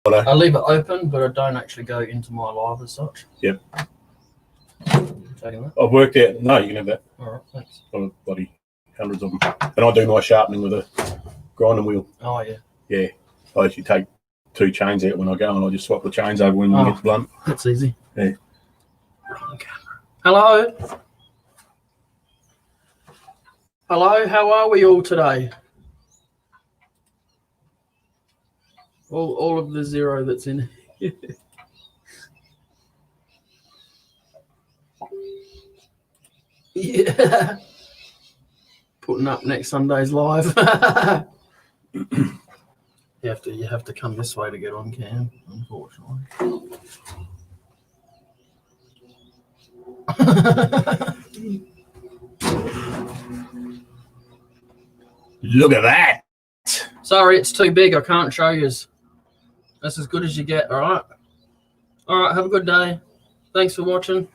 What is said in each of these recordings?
I leave it open, but I don't actually go into my live as such. Yep. Taking that? I've worked out. No, you can have that. All right, thanks. I've bloody hundreds of them, and I do my sharpening with a grinding wheel. Oh yeah. Yeah. I actually take 2 chains out when I go, and I just swap the chains over when one gets blunt. That's easy. Yeah. Hello. Hello. How are we all today? All of the 0 that's in. Yeah. Putting up next Sunday's live. You have to come this way to get on cam, unfortunately. Look at that. Sorry, it's too big. I can't show you. That's as good as you get. All right. All right. Have a good day. Thanks for watching.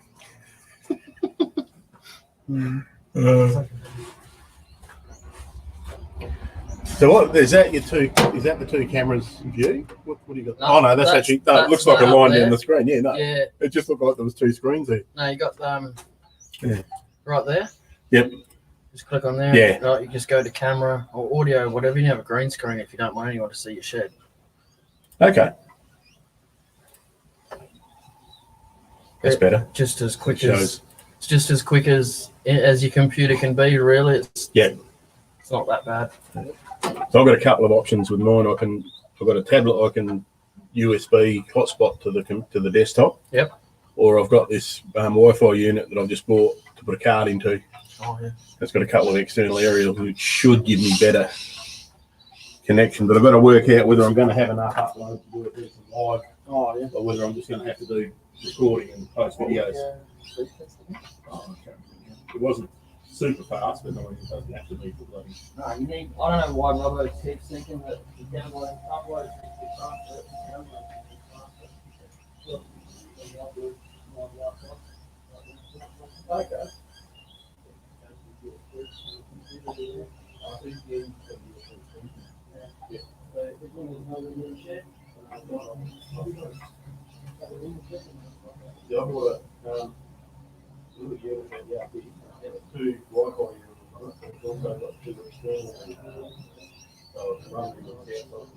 So what is that? Is that the 2 cameras view? What do you got? No, No, that's actually. No, it looks like a line down the screen. Yeah, no. Yeah. It just looked like there was 2 screens there. No, you got Yeah. right there. Yep. Just click on there. Yeah. Right, you just go to camera or audio, whatever. You have a green screen if you don't want anyone to see your shed. Okay. That's better. Just as quick as it's just as quick as your computer can be. Really, it's not that bad. So I've got a couple of options with mine. I've got a tablet I can USB hotspot to the desktop. Yep. Or I've got this Wi-Fi unit that I've just bought to put a card into. Oh yeah. It's got a couple of external areas which should give me better connection, but I've got to work out whether I'm going to have enough upload to do a decent live. Oh yeah. Or whether I'm just going to have to do recording and post videos. Oh, okay. It wasn't super fast, but no, it doesn't have to be for bloody. No, you need. I don't know why Robbo keeps thinking that the download upload is faster. Okay. Yeah, I've got a little unit that and 2 Wi-Fi units on it. It's also got 2 external so it's running on the outside.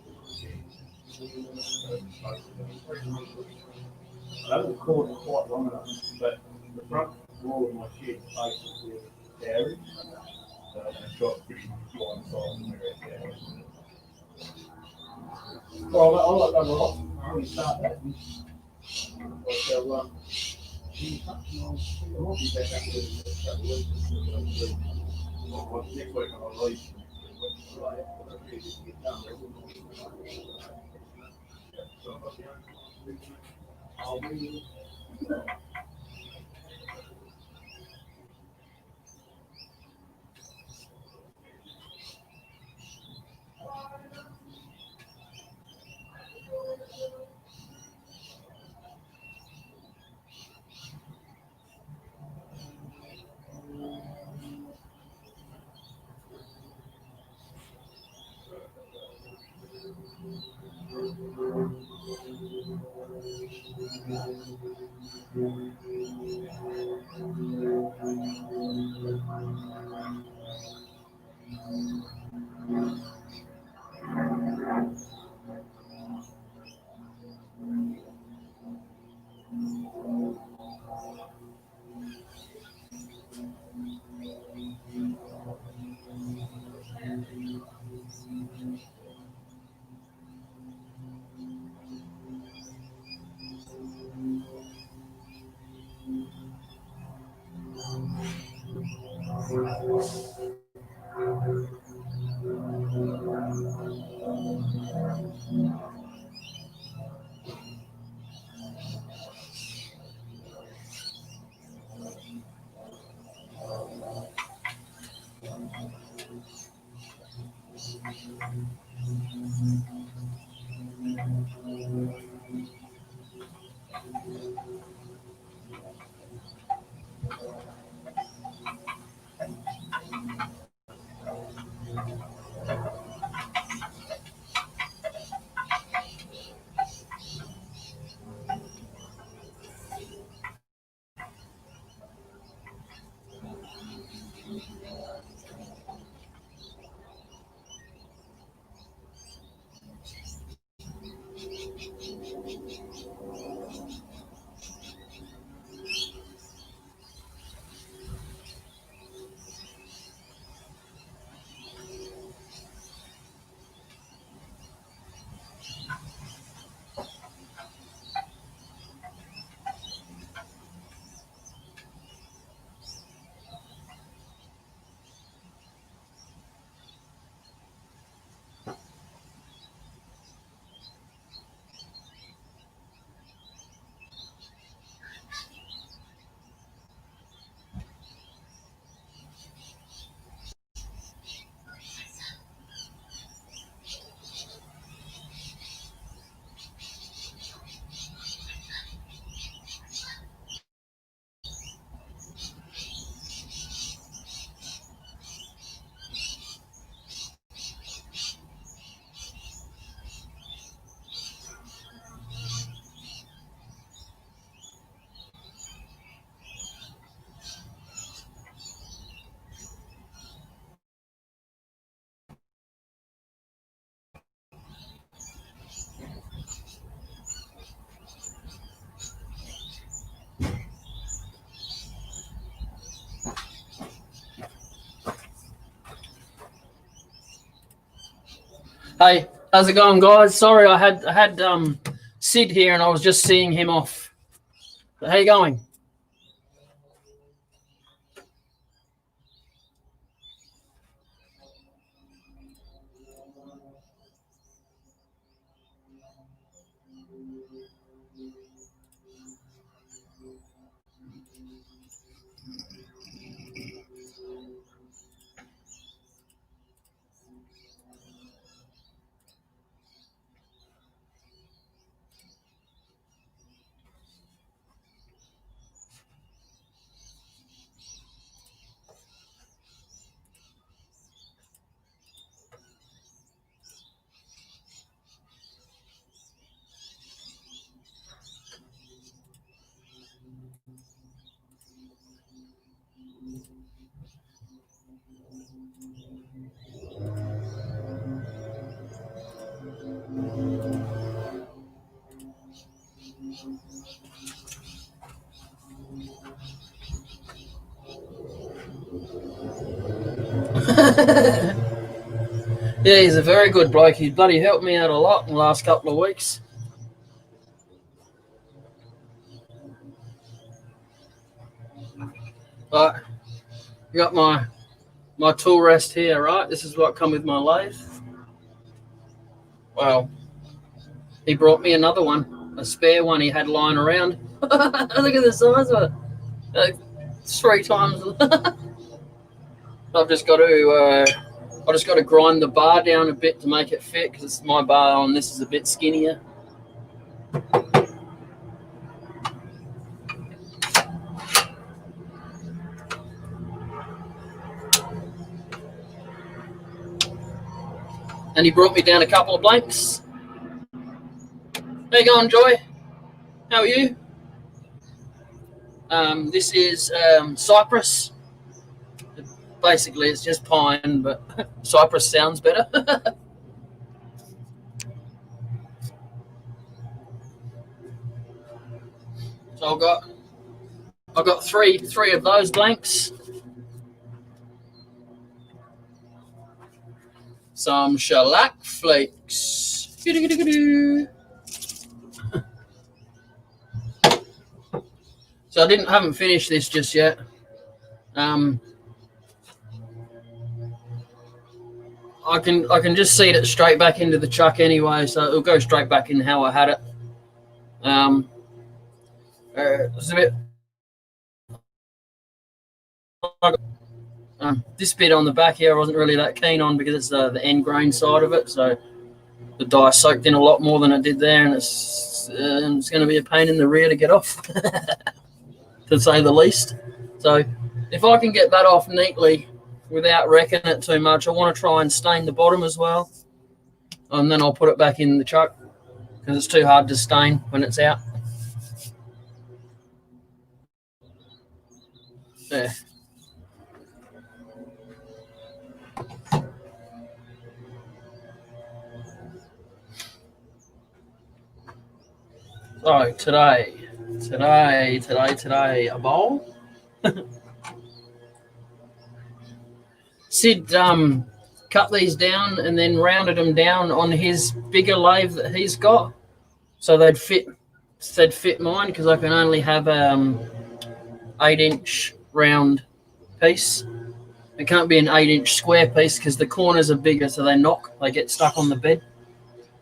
I haven't recorded quite long enough, but the front wall of my shed faces the garage, so it's got pretty wide size in the garage. Well, I'll let them off. I'm going to start that. Next week I'll release. Hey, how's it going, guys? Sorry, I had Sid here, and I was just seeing him off. But how you going? Yeah, he's a very good bloke. He bloody helped me out a lot in the last couple of weeks. But I got my tool rest here, right? This is what come with my lathe. Well, he brought me another one, a spare one he had lying around. Look at the size of it. Like 3 times. I've just got to grind the bar down a bit to make it fit, because my bar on this is a bit skinnier. And he brought me down a couple of blanks. How you going, Joy? How are you? This is cypress. Basically, it's just pine, but cypress sounds better. So I've got three of those blanks. Some shellac flakes. So I haven't finished this just yet. I can just seed it straight back into the chuck anyway, so it'll go straight back in how I had it. It's a bit. This bit on the back here I wasn't really that keen on, because it's the end grain side of it, so the dye soaked in a lot more than it did there, and it's going to be a pain in the rear to get off, to say the least. So if I can get that off neatly without wrecking it too much, I want to try and stain the bottom as well, and then I'll put it back in the chuck, because it's too hard to stain when it's out. Yeah. So today, a bowl. Sid cut these down and then rounded them down on his bigger lathe that he's got, so they'd fit mine, because I can only have 8-inch round piece. It can't be an 8-inch square piece, because the corners are bigger, so they get stuck on the bed.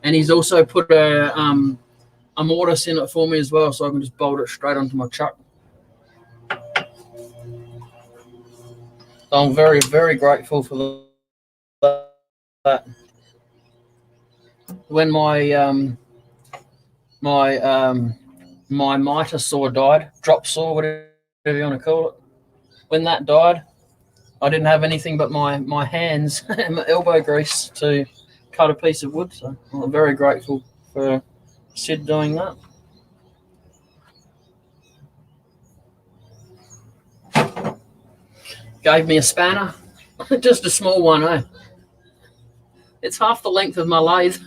And he's also put a mortise in it for me as well, so I can just bolt it straight onto my chuck. So I'm very, very grateful for that. When my mitre saw died, drop saw, whatever you want to call it, when that died, I didn't have anything but my hands and my elbow grease to cut a piece of wood. So I'm very grateful for Sid doing that. Gave me a spanner, just a small one, eh? It's half the length of my lathe.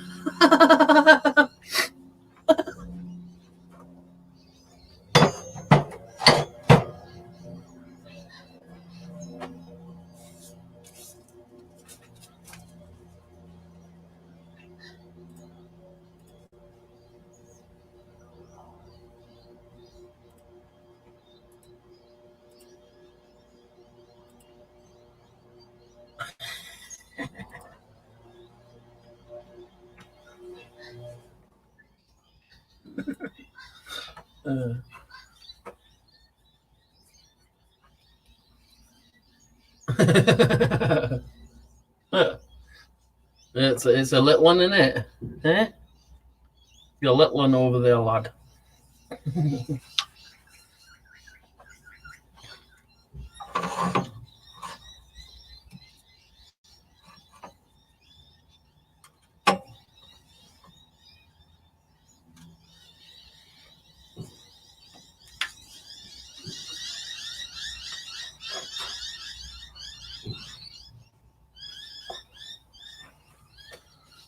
It's a little one, isn't it? Eh? You're a little one over there, lad.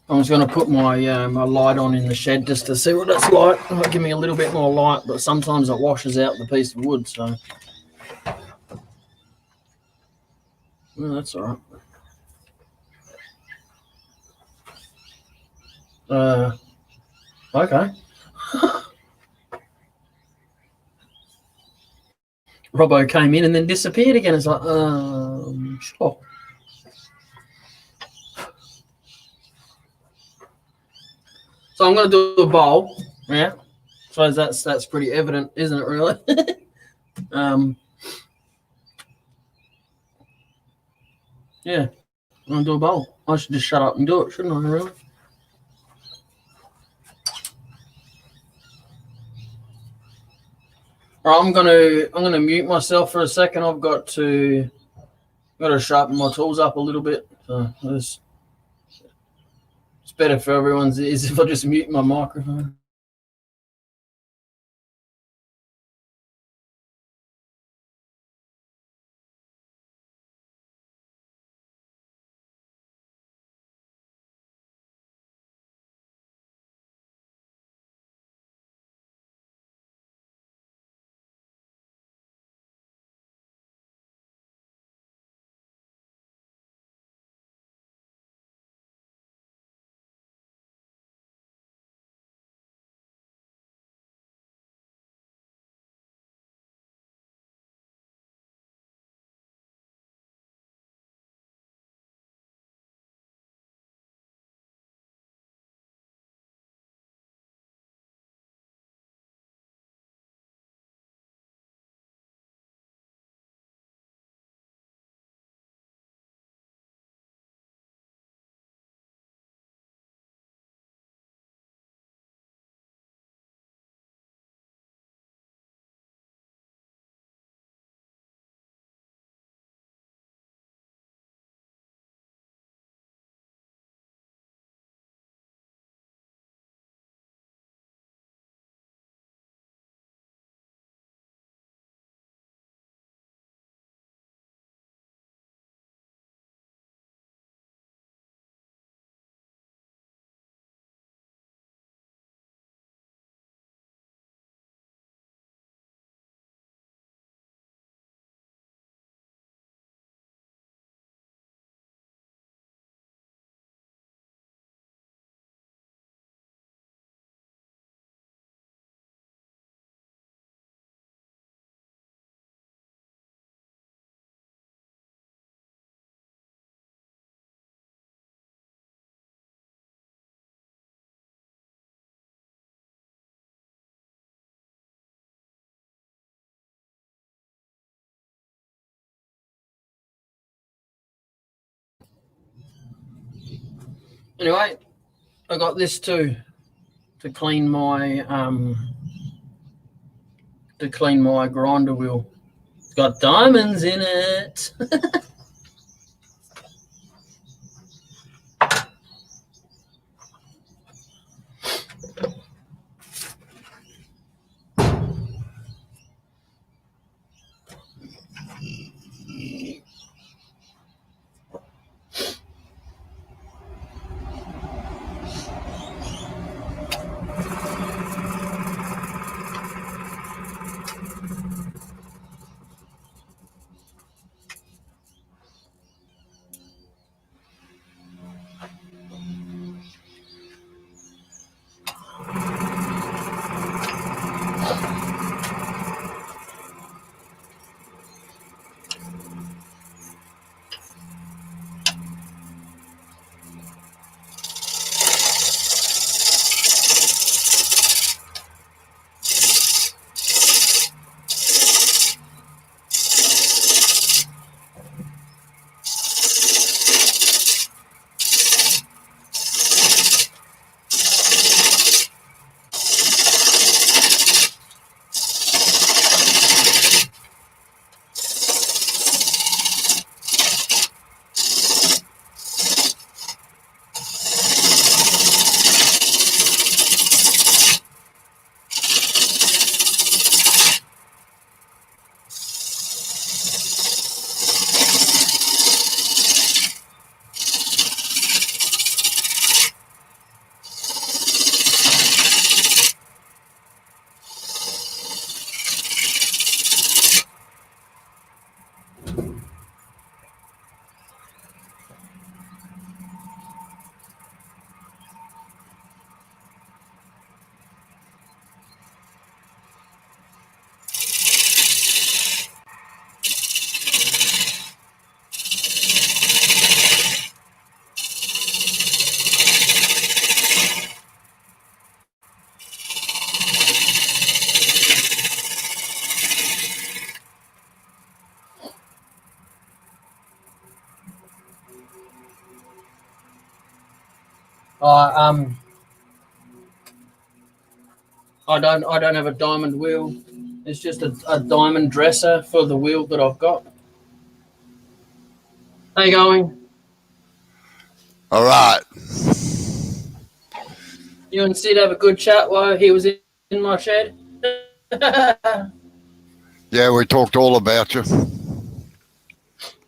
I'm just going to put my my light on in the shed just to see what it's like. It'll give me a little bit more light, but sometimes it washes out the piece of wood, so well, that's all right. Okay. Robbo came in and then disappeared again. It's like, sure. So I'm going to do a bowl. Yeah. So that's pretty evident, isn't it? Really. Yeah. I'm going to do a bowl. I should just shut up and do it, shouldn't I? Really. All right, I'm gonna mute myself for a second. I've got to sharpen my tools up a little bit. So it's better for everyone's ears if I just mute my microphone. Anyway, I got this to clean my grinder wheel. It's got diamonds in it. I don't have a diamond wheel. It's just a diamond dresser for the wheel that I've got. How you going? All right. You and Sid have a good chat while he was in my shed. Yeah, we talked all about you.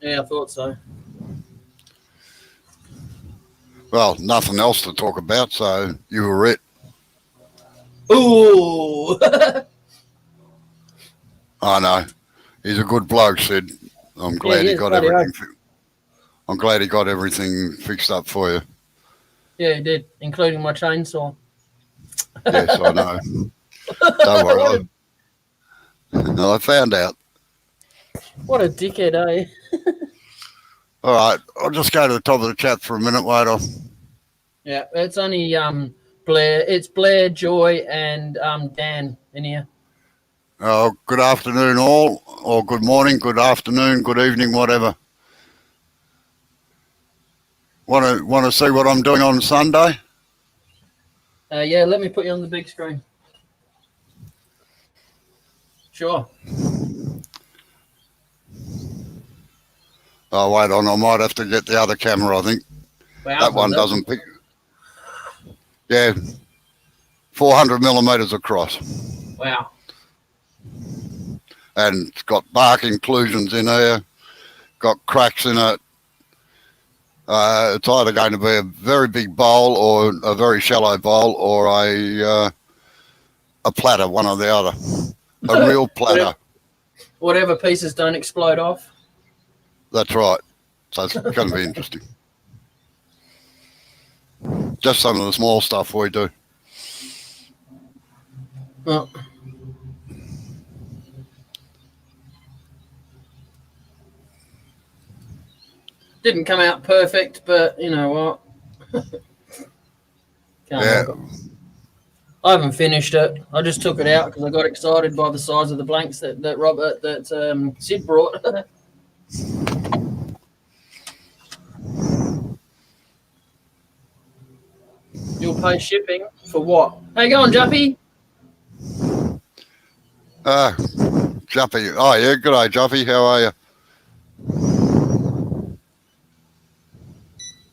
Yeah, I thought so. Well, nothing else to talk about, so you were it. Ooh. I know. He's a good bloke, Sid. I'm glad he got everything. I'm glad he got everything fixed up for you. Yeah, he did, including my chainsaw. Yes, I know. Don't worry. I found out. What a dickhead, eh? All right, I'll just go to the top of the chat for a minute later. Yeah, it's only Blair. It's Blair, Joy, and Dan in here. Good afternoon, all, or good morning, good afternoon, good evening, whatever. Want to see what I'm doing on Sunday? Yeah, let me put you on the big screen. Sure. Oh, wait on, I might have to get the other camera, I think. Wow, that one doesn't pick. Yeah, 400 millimeters across. Wow. And it's got bark inclusions in here, got cracks in it. It's either going to be a very big bowl or a very shallow bowl or a platter, one or the other. A real platter. Whatever pieces don't explode off. That's right. So it's going to be interesting. Just some of the small stuff we do. Oh. Didn't come out perfect, but you know what? Yeah. I haven't finished it. I just took it out because I got excited by the size of the blanks that Sid brought. You'll pay shipping for what? How you going, Juppy? Juppy. Oh, yeah, good day, Juppy. How are you?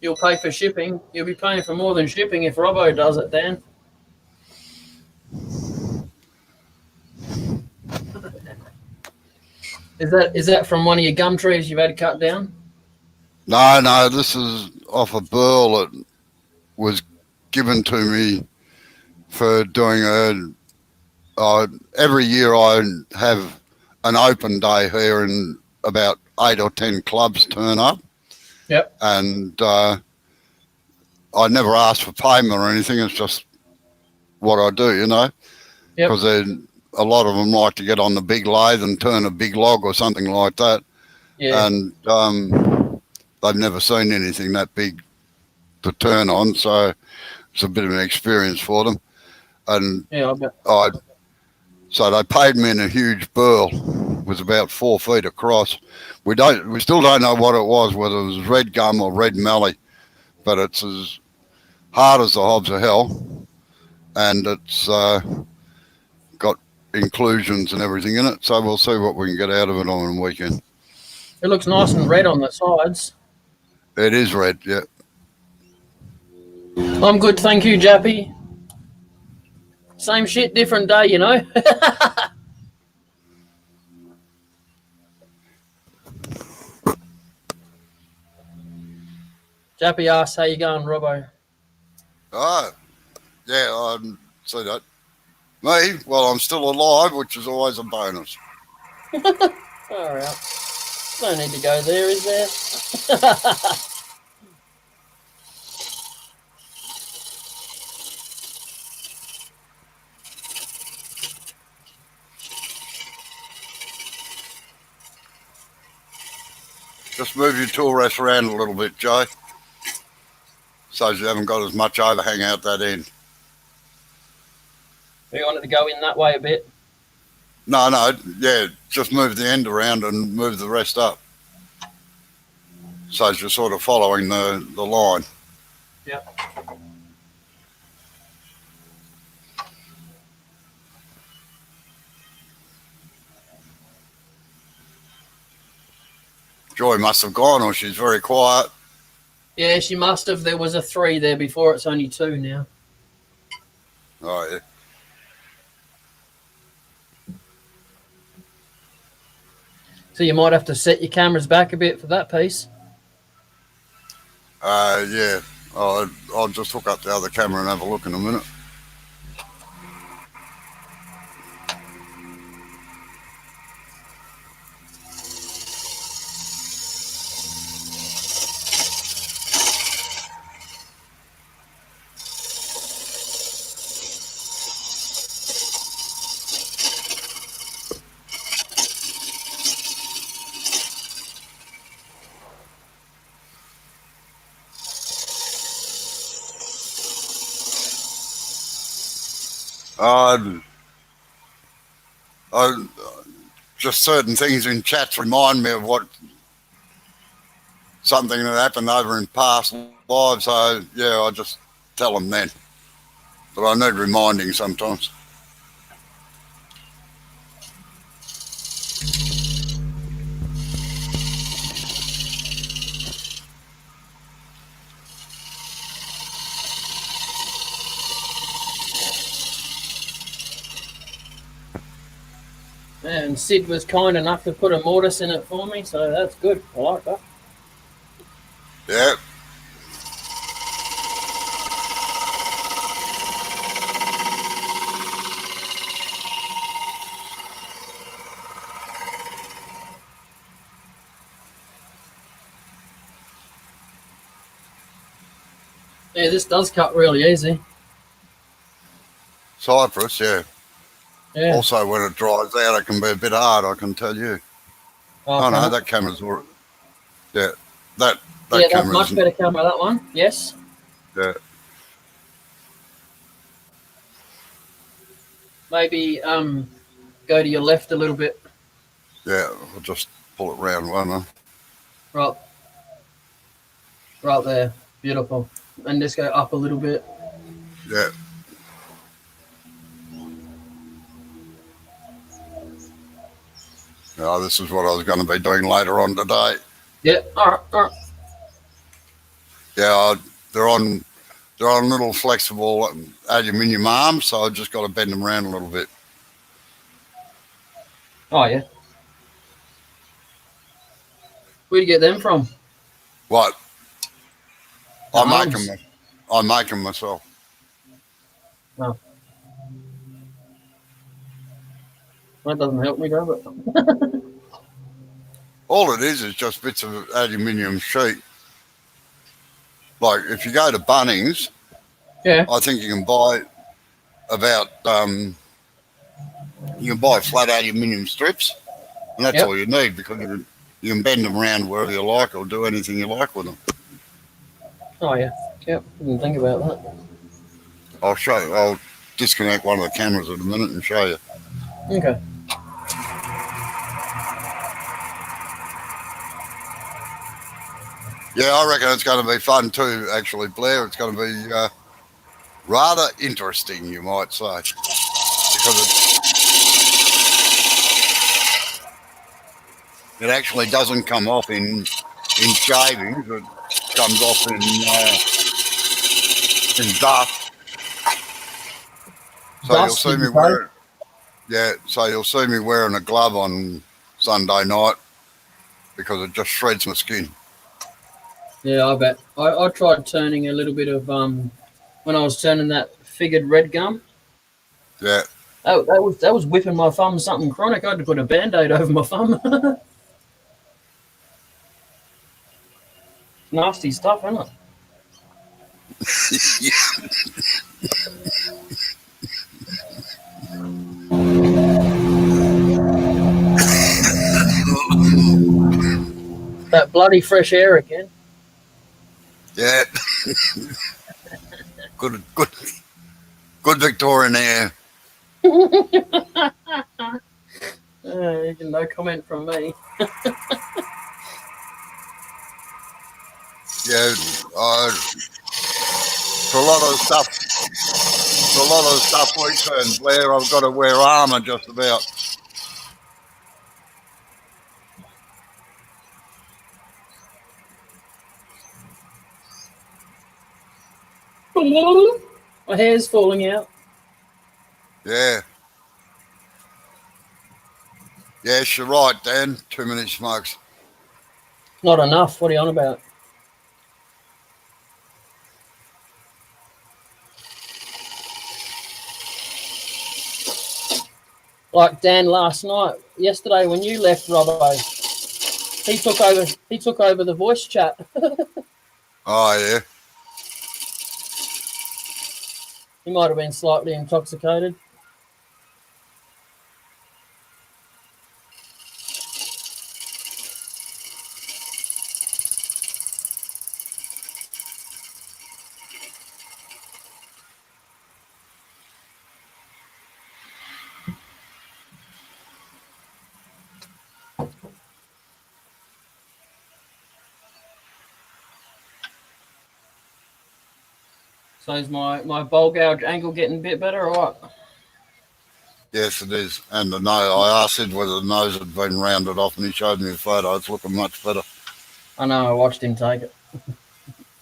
You'll pay for shipping. You'll be paying for more than shipping if Robbo does it, Dan. Is that from one of your gum trees you've had cut down? No, this is off a burl that was given to me for doing every year I have an open day here and about 8 or 10 clubs turn up. Yep. And I never ask for payment or anything. It's just what I do, you know. Because a lot of them like to get on the big lathe and turn a big log or something like that. Yeah. And they've never seen anything that big to turn on, so it's a bit of an experience for them. And yeah, I bet. So they paid me in a huge burl. It was about 4 feet across. We still don't know what it was, whether it was red gum or red mallee, but it's as hard as the hobs of hell, and it's got inclusions and everything in it. So we'll see what we can get out of it on the weekend. It looks nice and red on the sides. It is red, yeah. I'm good, thank you, Jappy. Same shit, different day, you know. Jappy asks, how you going, Robbo? Oh, yeah, I see that. Me? Well, I'm still alive, which is always a bonus. All right. No need to go there, is there? Just move your tool rest around a little bit, Joe, so you haven't got as much overhang out that end. You wanted to go in that way a bit? No, yeah, just move the end around and move the rest up. So you're sort of following the line. Yeah. Joy must have gone, or she's very quiet. Yeah, she must have. There was a 3 there before. It's only 2 now. Oh, yeah. So you might have to set your cameras back a bit for that piece. Yeah. I'll just hook up the other camera and have a look in a minute. I just certain things in chats remind me of something that happened over in past lives. So yeah, I just tell them then. But I need reminding sometimes. And Sid was kind enough to put a mortise in it for me, so that's good. I like that. Yeah. Yeah, this does cut really easy. Cypress, yeah. Yeah. Also, when it dries out, it can be a bit hard, I can tell you. Oh, no, that camera's all right. Yeah, that yeah, that's camera's... much better camera, that one. Yes. Yeah. Maybe go to your left a little bit. Yeah, I'll just pull it round, won't I? Right. Right there. Beautiful. And just go up a little bit. Yeah. Oh, this is what I was going to be doing later on today. Yeah. All right. All right. Yeah, they're on little flexible aluminium arms, so I've just got to bend them around a little bit. Oh yeah. Where'd you get them from? What? The I arms. make them myself. Oh. That doesn't help me, does it? All it is just bits of aluminium sheet. Like if you go to Bunnings, Yeah. I think you can buy about you can buy flat aluminium strips, and that's all you need, because you can bend them around wherever you like or do anything you like with them. Oh yeah. Yep. Didn't think about that. I'll show you. I'll disconnect one of the cameras in a minute and show you. Okay. Yeah, I reckon it's going to be fun too, actually, Blair. It's going to be rather interesting, you might say, because it actually doesn't come off in shavings. It comes off in dust. So you'll see me wearing, so you'll see me wearing a glove on Sunday night, because it just shreds my skin. Yeah, I bet. I tried turning a little bit of when I was turning that figured red gum. Yeah. Oh, that was whipping my thumb something chronic. I had to put a band-aid over my thumb. Nasty stuff, isn't it? That bloody fresh air again. Yeah. Good Victorian air. No comment from me. Yeah, for a lot of stuff we turn, Blair, I've got to wear armour just about. My hair's falling out. Yeah. Yes, you're right, Dan. Too many smokes. Not enough. What are you on about? Like Dan last night, yesterday when you left, Robbo, he took over the voice chat. Oh, yeah. He might have been slightly intoxicated. So is my bowl gouge angle getting a bit better or what? Yes, it is. And the nose, I asked him whether the nose had been rounded off, and he showed me a photo. It's looking much better. I know, I watched him take it.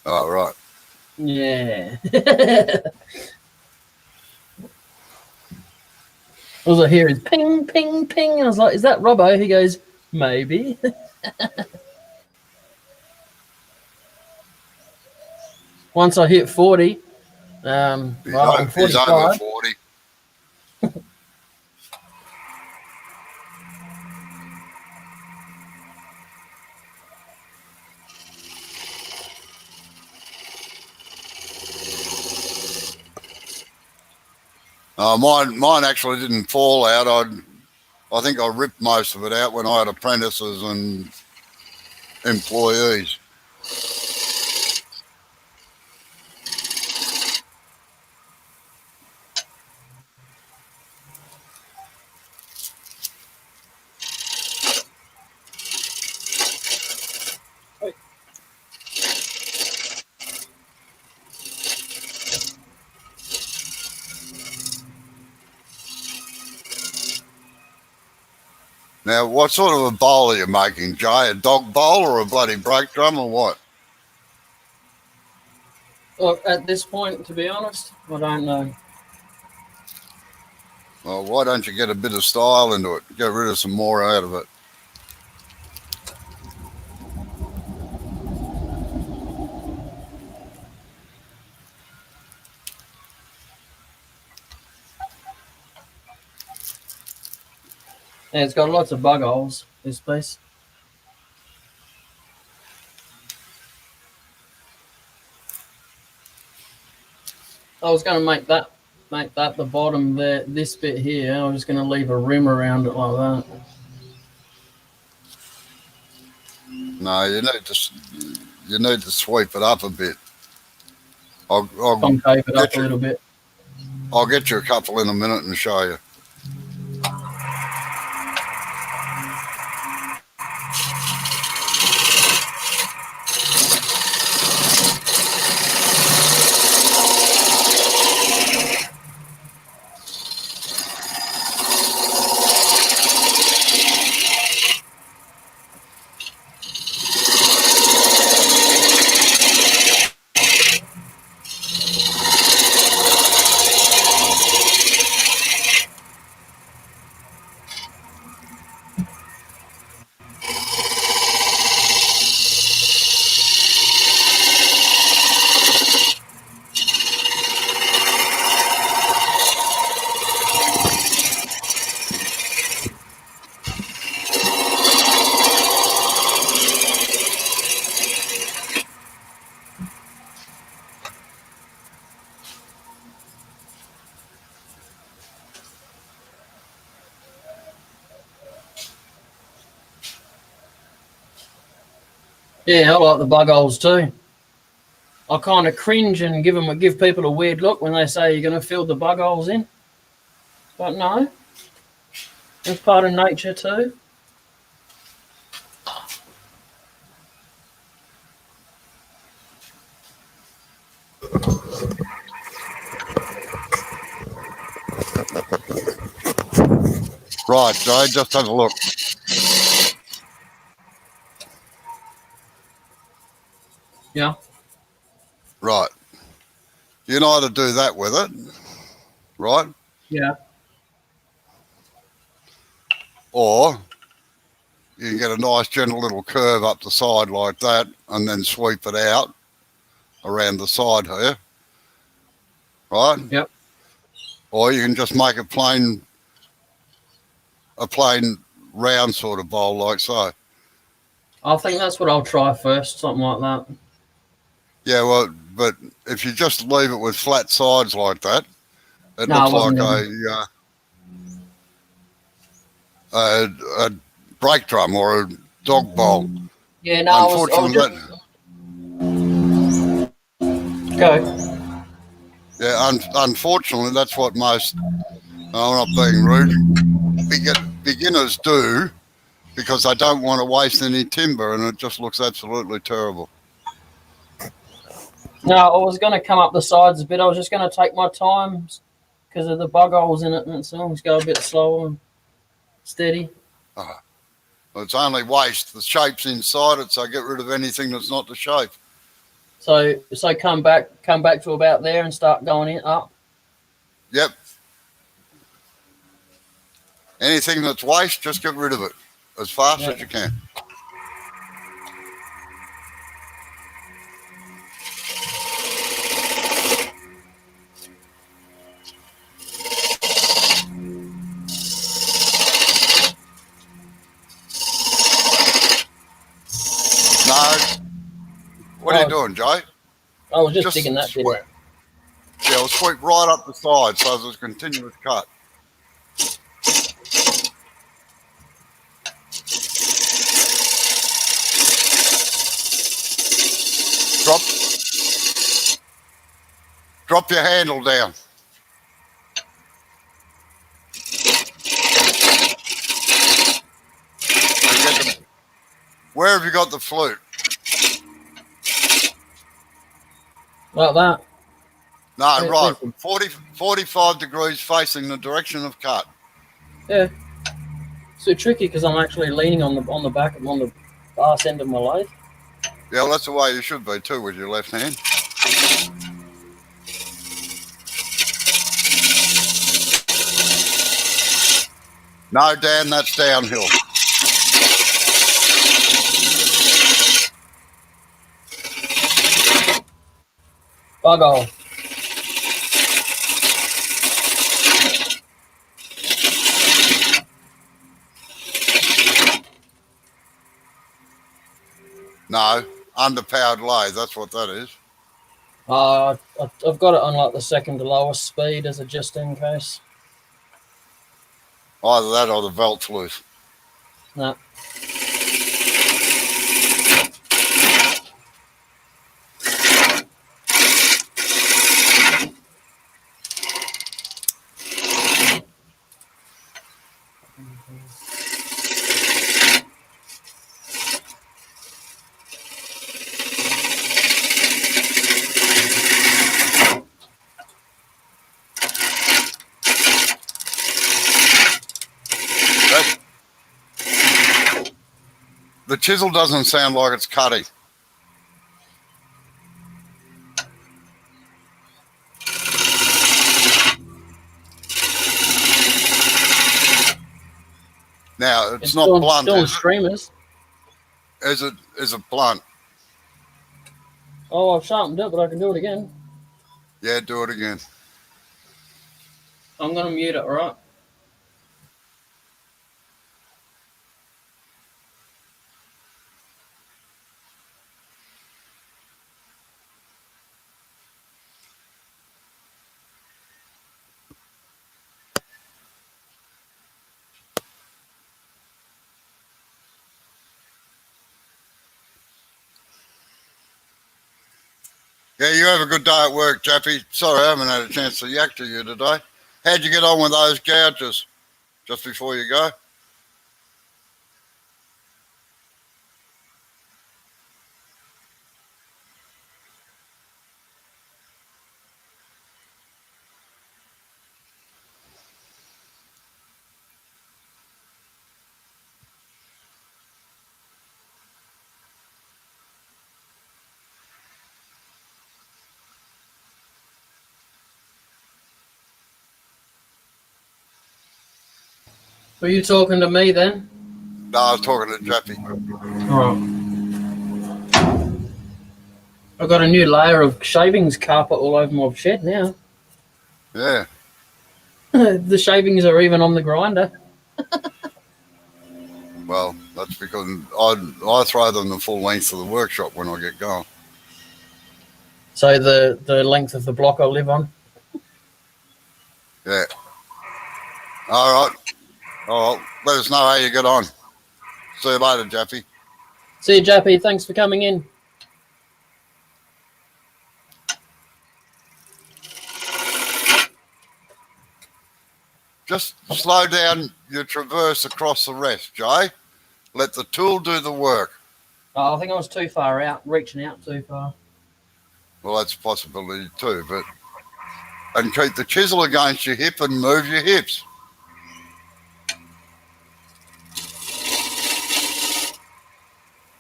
Oh, right. Yeah. All I hear is ping, ping, ping. And I was like, is that Robbo? He goes, maybe. Once I hit 40, well, I'm He's over 45. 40. Mine actually didn't fall out. I think I ripped most of it out when I had apprentices and employees. Now, what sort of a bowl are you making, Jay? A dog bowl or a bloody brake drum or what? Well, at this point, to be honest, I don't know. Well, why don't you get a bit of style into it? Get rid of some more out of it. Yeah, it's got lots of bug holes, this piece. I was going to make that the bottom there, this bit here. I was just going to leave a rim around it like that. No, you need to sweep it up a bit. I'll Concave it up a little bit. I'll get you a couple in a minute and show you. Yeah, I like the bug holes too. I kind of cringe and give people a weird look when they say you're going to fill the bug holes in. But no, it's part of nature too. Right, Jay, just have a look. Yeah. Right. You can either do that with it, right? Yeah. Or you can get a nice gentle little curve up the side like that and then sweep it out around the side here, right? Yep. Or you can just make a plain round sort of bowl like so. I think that's what I'll try first, something like that. Yeah, well, but if you just leave it with flat sides like that, it No, I looks like wasn't gonna. a brake drum or a dog bowl. Yeah, no, I was Unfortunately, just go. unfortunately, that's what most. I'm not being rude. Beginners do because they don't want to waste any timber, and it just looks absolutely terrible. No, I was gonna come up the sides a bit. I was just gonna take my time because of the bug holes in it, and so just go a bit slower and steady. It's only waste. The shape's inside it, so get rid of anything that's not the shape. So come back to about there and start going in up. Yep. Anything that's waste, just get rid of it as fast as you can. No. What are you doing, Jay? I was just digging that sweep. bit out. Yeah, we'll sweep right up the side so there's a continuous cut. Drop your handle down. Where have you got the flute? Like that. No, right. 45 degrees facing the direction of cut. Yeah. So tricky because I'm actually leaning on the back on the arse end of my lathe. Yeah, well, that's the way you should be too with your left hand. No, Dan, that's downhill. Bug hole. No, underpowered lathe, that's what that is. I've got it on like the second to lowest speed as a just in case. Either that or the belt's loose. No. The chisel doesn't sound like it's cutting. Now, it's not still, blunt, still is streamers. it? Is it blunt? Oh, I've sharpened it, but I can do it again. Yeah, do it again. I'm gonna mute it, all right? Yeah, you have a good day at work, Chappie. Sorry, I haven't had a chance to yak to you today. How'd you get on with those gouges just before you go? Were you talking to me then? No, I was talking to Jappy. All right. I've got a new layer of shavings carpet all over my shed now. Yeah. The shavings are even on the grinder. Well, that's because I throw them the full length of the workshop when I get going. So the length of the block I live on. Yeah. All right. Oh, let us know how you get on. See you later, Jappy. See you, Jappy. Thanks for coming in. Just slow down your traverse across the rest, Jay. Let the tool do the work. Oh, I think I was too far out, reaching out too far. Well, that's a possibility too, but and keep the chisel against your hip and move your hips.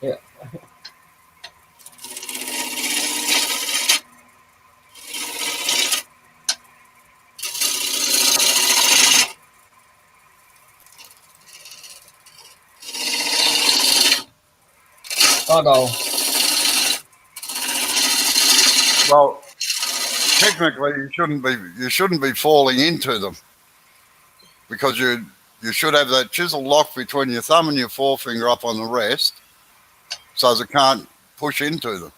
Yeah. I'll go. Well, technically, you shouldn't be falling into them because you should have that chisel locked between your thumb and your forefinger up on the rest, so they can't push into them.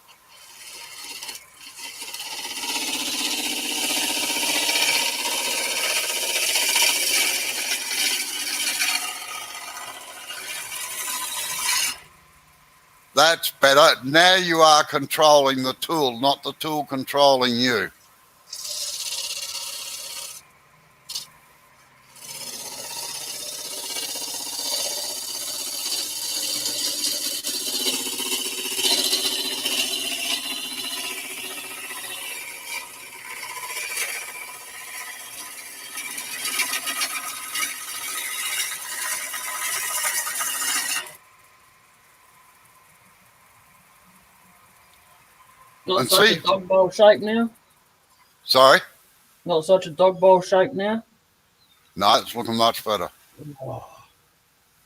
That's better. Now you are controlling the tool, not the tool controlling you. Not And such see- a dog bowl shape now. Sorry? Not such a dog bowl shape now. No, it's looking much better. Oh,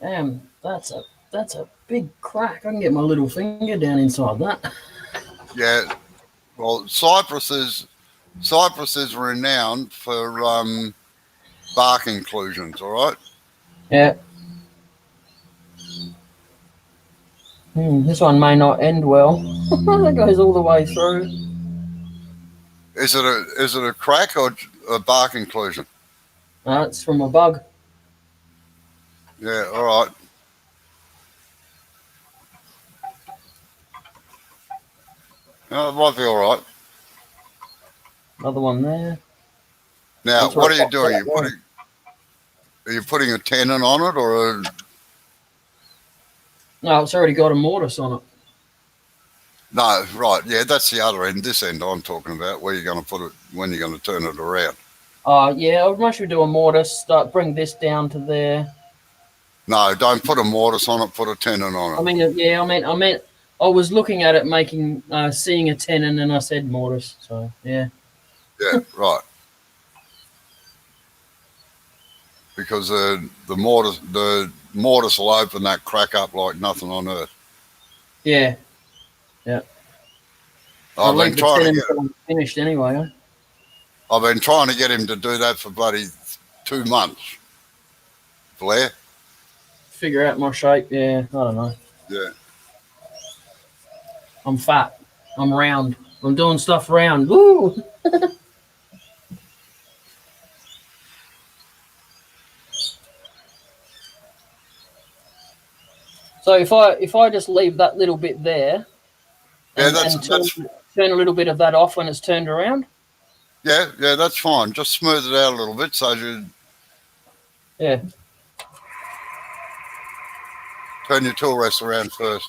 damn, that's a big crack. I can get my little finger down inside that. Yeah. Well, Cyprus is renowned for bark inclusions, all right? Yeah. This one may not end well. That goes all the way through. Is it a crack or a bark inclusion? It's from a bug. Yeah, all right. It might be all right. Another one there. Now, That's what right. are you doing? Are you putting a tenon on it or a... No, it's already got a mortise on it. No, right. Yeah, that's the other end. This end I'm talking about, where you're going to put it, when you're going to turn it around. Yeah, I would mostly do a mortise. Bring this down to there. No, don't put a mortise on it. Put a tenon on it. I mean, yeah, I meant. I was looking at it, seeing a tenon, and I said mortise. So yeah. Yeah, right. Because the mortise will open that crack up like nothing on earth. Yeah. Yeah. I've I'll been leave the trying to tenon get. until I'm finished anyway. I've been trying to get him to do that for bloody 2 months. Blair. Figure out my shape. Yeah, I don't know. Yeah. I'm fat. I'm round. I'm doing stuff round. Woo! So if I just leave that little bit there, Yeah, and turn a little bit of that off when it's turned around. Yeah, that's fine. Just smooth it out a little bit so you Yeah. turn your tool rest around first.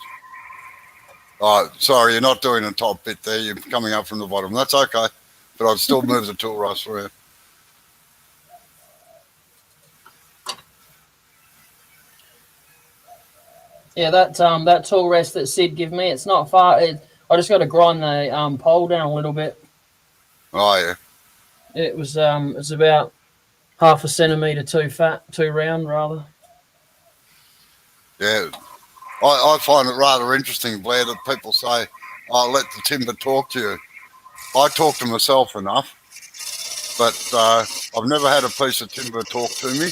Oh, sorry, you're not doing the top bit there. You're coming up from the bottom. That's okay. But I'd still move the tool rest around. Yeah, that tool rest that Sid gave me, it's not far. I just got to grind the pole down a little bit. Oh, yeah. It was about half a centimetre too round rather. Yeah, I find it rather interesting, Blair, that people say, "Oh, let the timber talk to you." I talk to myself enough, but I've never had a piece of timber talk to me,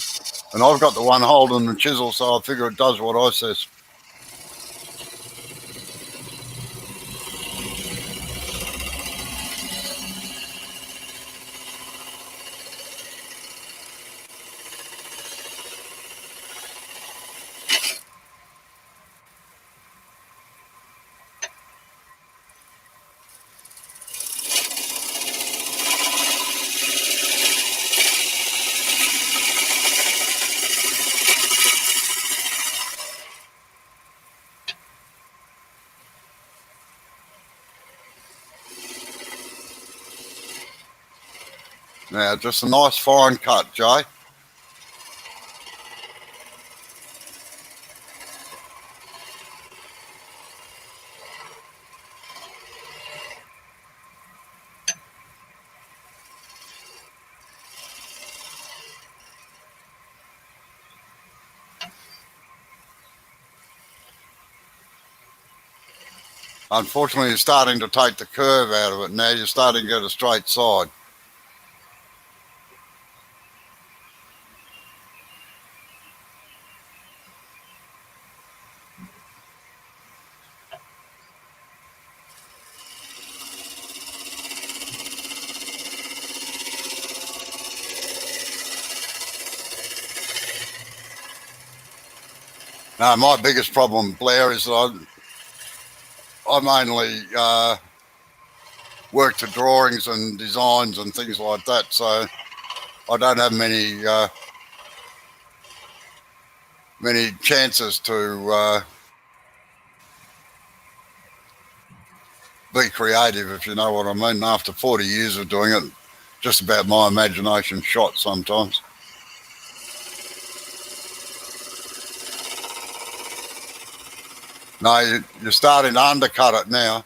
and I've got the one holding the chisel, so I figure it does what I says. Now, just a nice fine cut, Jay. Unfortunately, you're starting to take the curve out of it now. You're starting to get a straight side. Now, my biggest problem, Blair, is that I mainly work to drawings and designs and things like that, so I don't have many chances to be creative, if you know what I mean. After 40 years of doing it, just about my imagination shot sometimes. No, you're starting to undercut it now.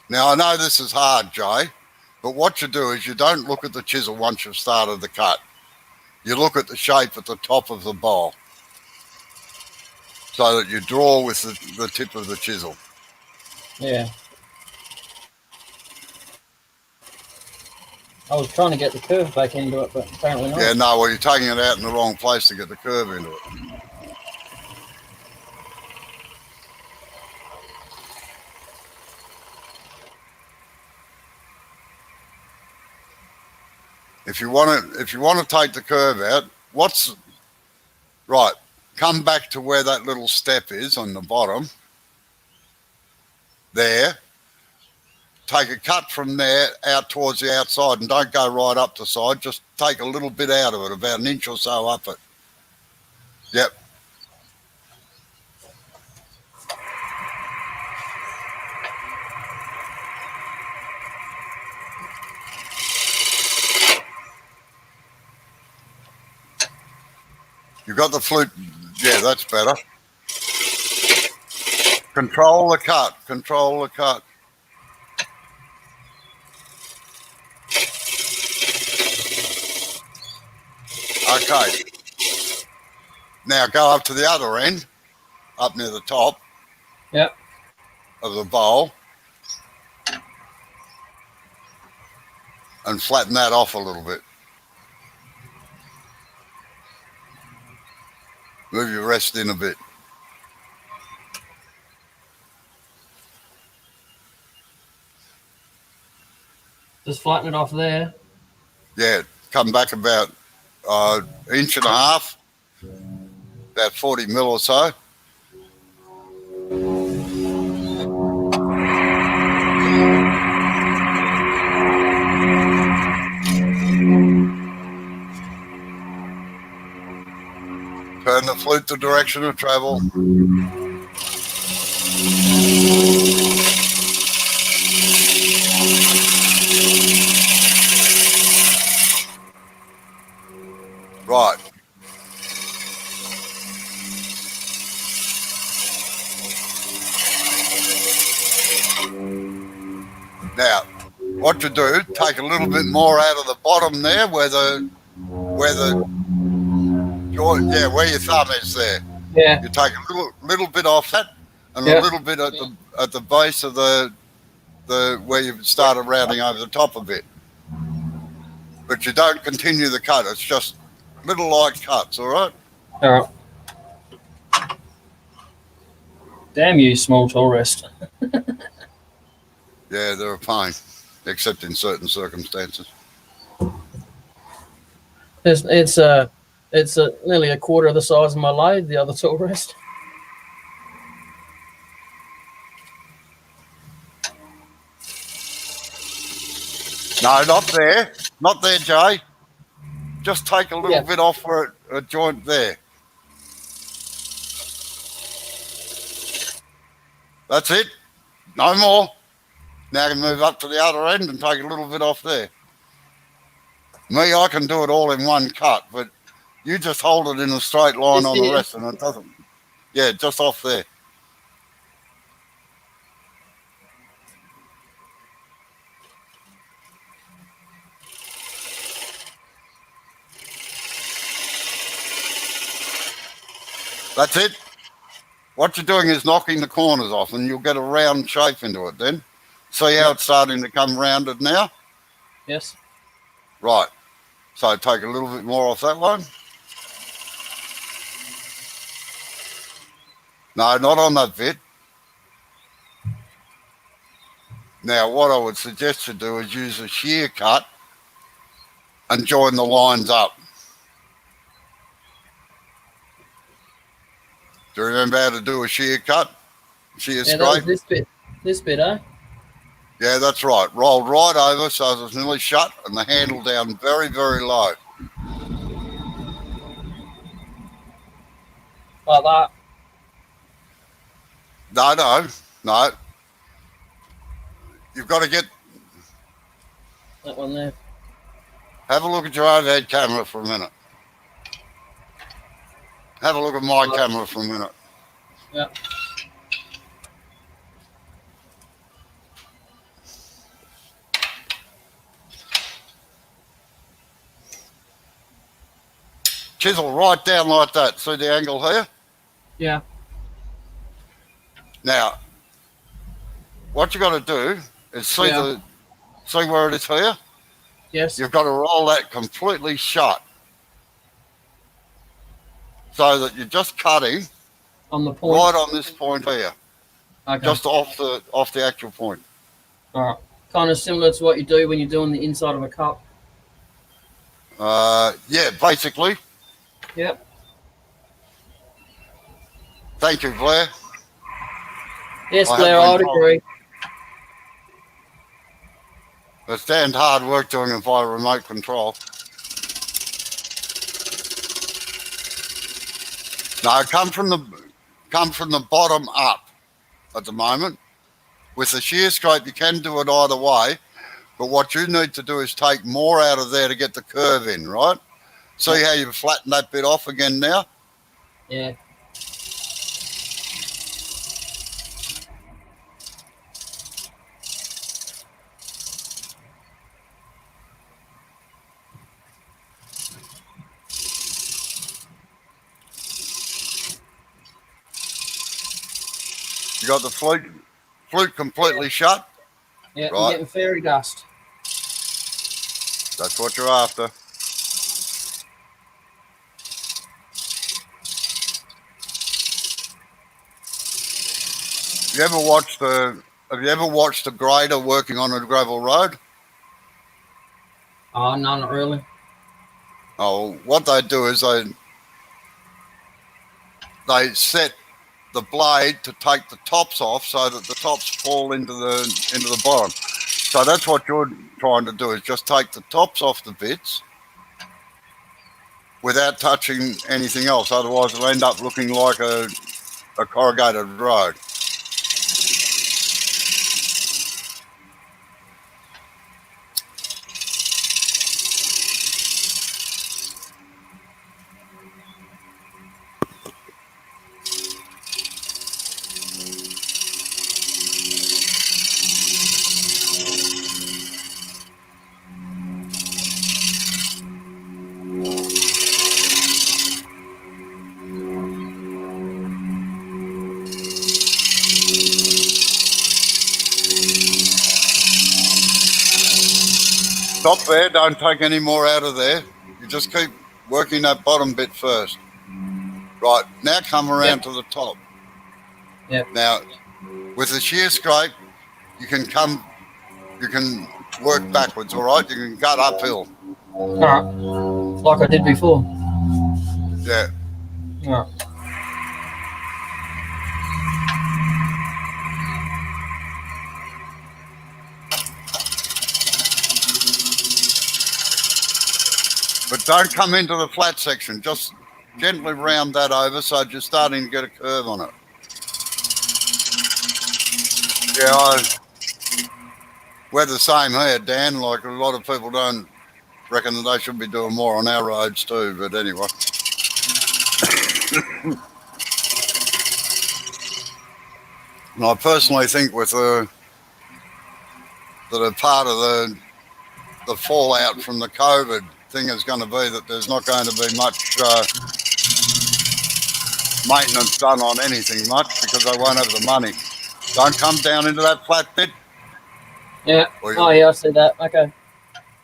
Now, I know this is hard, Jay, but what you do is you don't look at the chisel once you've started the cut. You look at the shape at the top of the bowl so that you draw with the tip of the chisel. Yeah. I was trying to get the curve back into it, but apparently not. Yeah, no, well, you're taking it out in the wrong place to get the curve into it. If you want to take the curve out, right? Come back to where that little step is on the bottom. There. Take a cut from there out towards the outside, and don't go right up the side. Just take a little bit out of it, about an inch or so up it. Yep. You got the flute. Yeah, that's better. Control the cut. Control the cut. Okay. Now go up to the other end, up near the top. Yep. Of the bowl, and flatten that off a little bit. Move your rest in a bit. Just flatten it off there. Yeah, come back about inch and a half, about 40 mil or so. Turn the flute the direction of travel. Right. Now, what to do, take a little bit more out of the bottom there where where the joint, where your thumb is there. Yeah. You take a little bit off that, and a little bit at the base of the where you started rounding over the top of it. But you don't continue the cut. It's just little light cuts. All right. All right. Damn you, small tool rest. Yeah, they're a pain, except in certain circumstances. It's nearly a quarter of the size of my lathe. The other tool rest. No, not there, Jay. Just take a little bit off for a joint there. That's it. No more. Now I can move up to the other end and take a little bit off there. Me, I can do it all in one cut, but you just hold it in a straight line on the rest and it doesn't. Yeah, just off there. That's it. What you're doing is knocking the corners off and you'll get a round shape into it then. See how it's starting to come rounded now? Yes. Right. So take a little bit more off that one. No, not on that bit. Now, what I would suggest you do is use a shear cut and join the lines up. Do you remember how to do a shear cut? Shear scrape? This bit, eh? Yeah, that's right. Rolled right over so that it's nearly shut and the handle down very, very low. Like that? No. You've got to get... That one there. Have a look at your overhead camera for a minute. Have a look at my camera for a minute. Yeah. Chisel right down like that. See the angle here? Yeah. Now, what you got to do is see where it is here? Yes. You've got to roll that completely shut so that you're just cutting on the point. Right on this point here. Okay. Just off the actual point. All right. Kind of similar to what you do when you're doing the inside of a cup. Yeah, basically. Yep. Thank you, Blair. Yes, Blair, I would agree. It's damned hard work doing it by remote control. No, come from the bottom up at the moment. With the shear scrape, you can do it either way, but what you need to do is take more out of there to get the curve in, right? See how you've flattened that bit off again now? Yeah. You got the flute completely shut? Yeah, right. You're getting fairy dust. That's what you're after. Have you ever watched a grader working on a gravel road? Oh, no, not really. Oh, what they do is they set the blade to take the tops off so that the tops fall into the bottom. So that's what you're trying to do, is just take the tops off the bits without touching anything else. Otherwise it'll end up looking like a corrugated road. stop there. Don't take any more out of there. You just keep working that bottom bit first. Right, now come around to the top. Yep. Now, with the shear scrape, you can work backwards, all right? You can cut uphill. All right. Like I did before. Yeah. All right. But don't come into the flat section. Just gently round that over so you're starting to get a curve on it. Yeah, we're the same here, Dan. Like a lot of people don't reckon that they should be doing more on our roads too. But anyway. And I personally think with that a part of the fallout from the COVID thing is going to be that there's not going to be much maintenance done on anything much because they won't have the money. Don't come down into that flat bit. Yeah. Oh, yeah, I see that. Okay.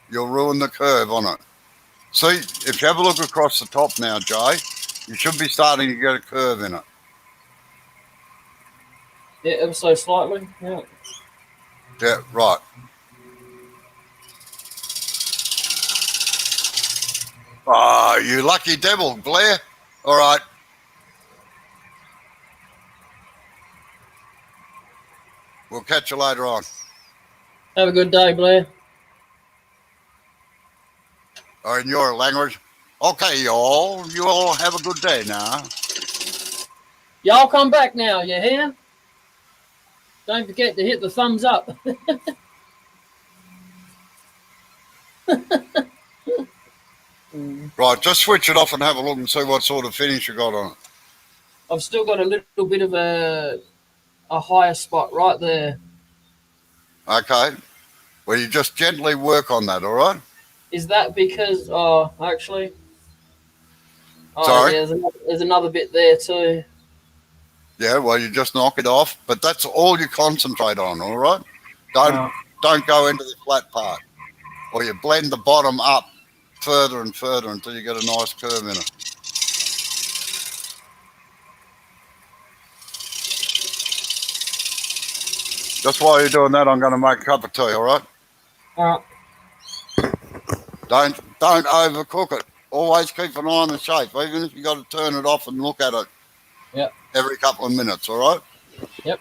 You'll ruin the curve on it. See, if you have a look across the top now, Jay, you should be starting to get a curve in it. Yeah, ever so slightly. Yeah. Yeah, right. Oh, you lucky devil, Blair. All right. We'll catch you later on. Have a good day, Blair. Or in your language. Okay, y'all. You all have a good day now. Y'all come back now, you hear? Don't forget to hit the thumbs up. Right, just switch it off and have a look and see what sort of finish you got on it. I've still got a little bit of a higher spot right there. Okay. Well, you just gently work on that, all right? Is that because, actually... Oh, Sorry? yeah, there's another bit there too. Yeah, well, you just knock it off, but that's all you concentrate on, all right? Don't go into the flat part, or you blend the bottom up further and further until you get a nice curve in it. Just while you're doing that, I'm going to make a cup of tea, all right? All right. Don't overcook it. Always keep an eye on the shape, even if you got to turn it off and look at it. Yep. Every couple of minutes, all right? Yep.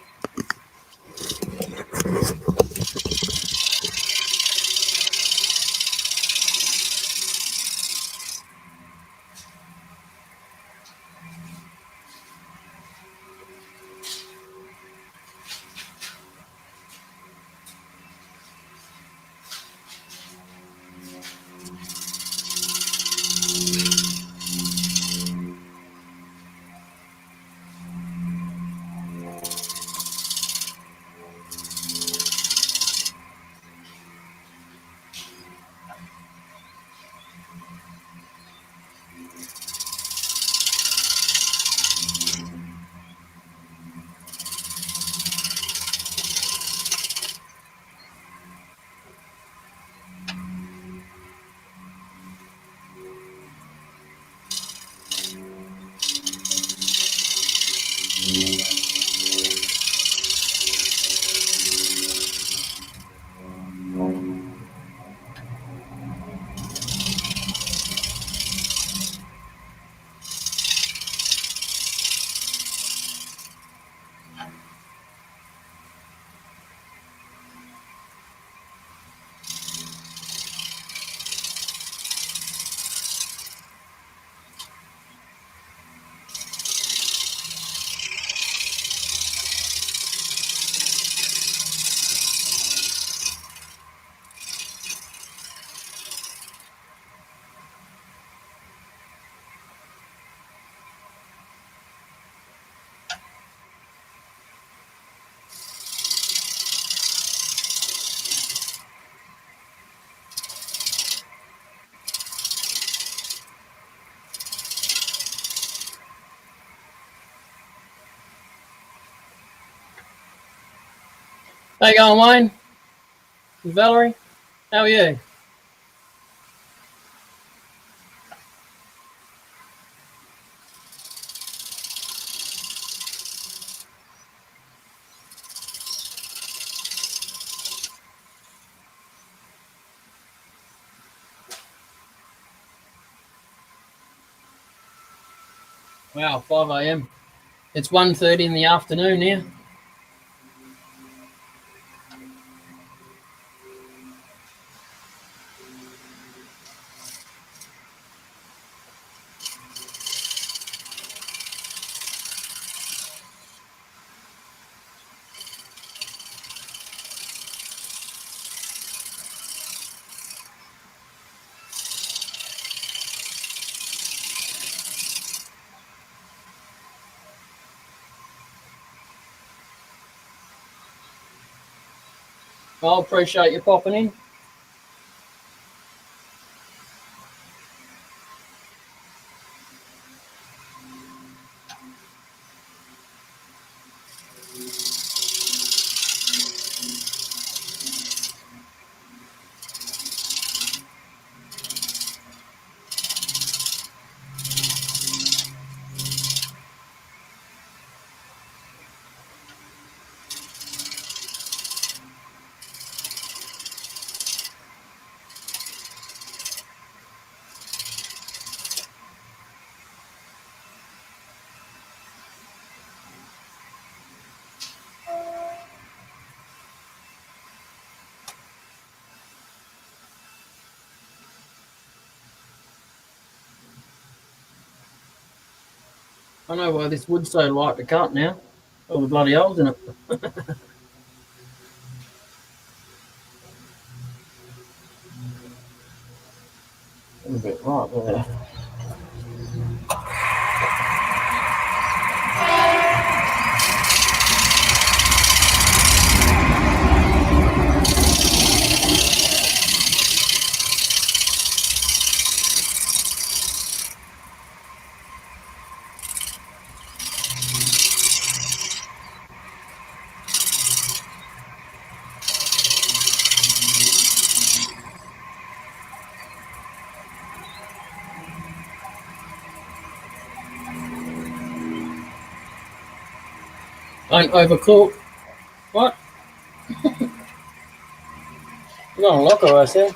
How you going, Wayne? Valerie? How are you? Wow, 5 a.m. It's 1:30 in the afternoon here. I appreciate you popping in. I know why this wood's so light to cut now. All the bloody holes in it. A bit right there. Don't overcook. What? You got a locker, I said.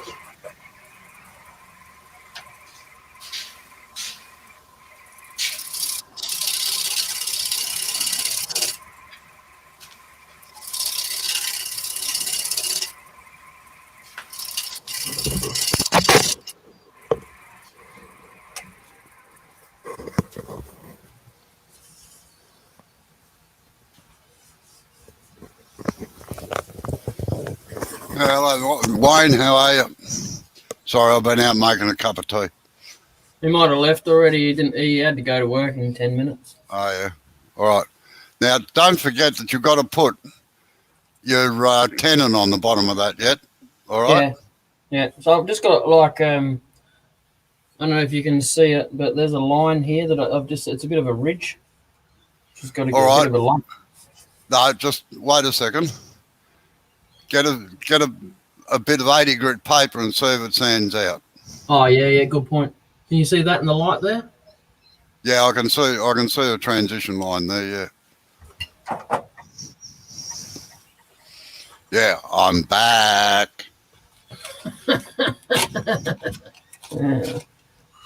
Hello, Wayne, how are you? Sorry, I've been out making a cup of tea. He might have left already. He didn't. He had to go to work in 10 minutes. Oh, yeah. All right. Now, don't forget that you've got to put your tenon on the bottom of that yet. All right? Yeah. So I've just got like I don't know if you can see it, but there's a line here that I've just. It's a bit of a ridge. Just got to get a bit of a lump. No, just wait a second. Get a bit of 80 grit paper and see if it sands out. Oh yeah. Good point. Can you see that in the light there? Yeah, I can see a transition line there, yeah. Yeah, I'm back. Yeah.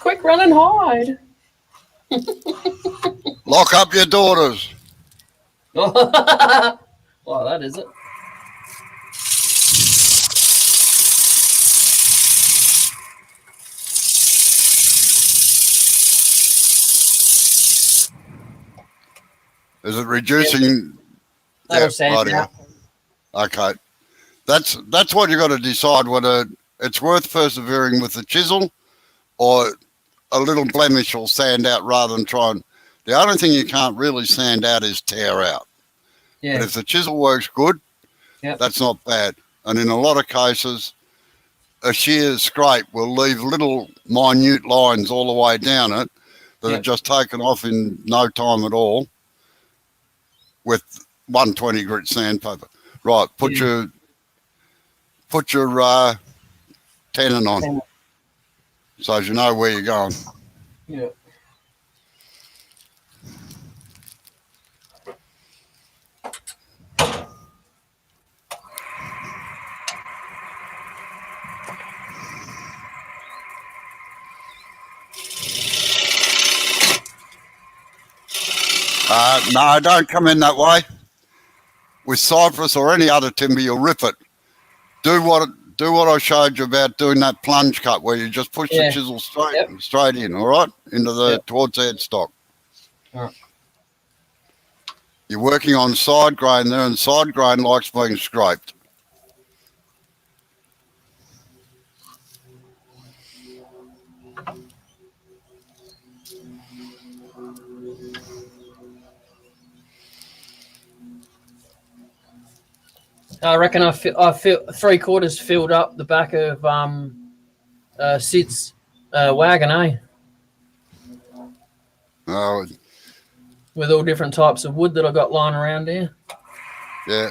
Quick, run and hide. Lock up your daughters. Well, that is it. Is it reducing? That'll sand out. Okay. That's what you got to decide, whether it's worth persevering with the chisel or a little blemish will sand out rather than trying. The only thing you can't really sand out is tear out. Yeah. But if the chisel works good, Yep. that's not bad. And in a lot of cases, a shear scrape will leave little minute lines all the way down it that are just taken off in no time at all with 120 grit sandpaper. Right, put your tenon on so as you know where you're going. Yeah. No, don't come in that way. With cypress or any other timber, you'll rip it. Do what I showed you about doing that plunge cut where you just push the chisel straight in, all right, into the towards the headstock. All right. You're working on side grain there, and side grain likes being scraped. I reckon I feel 3/4 filled up the back of Sid's wagon, eh? Oh, With all different types of wood that I got lying around here. yeah.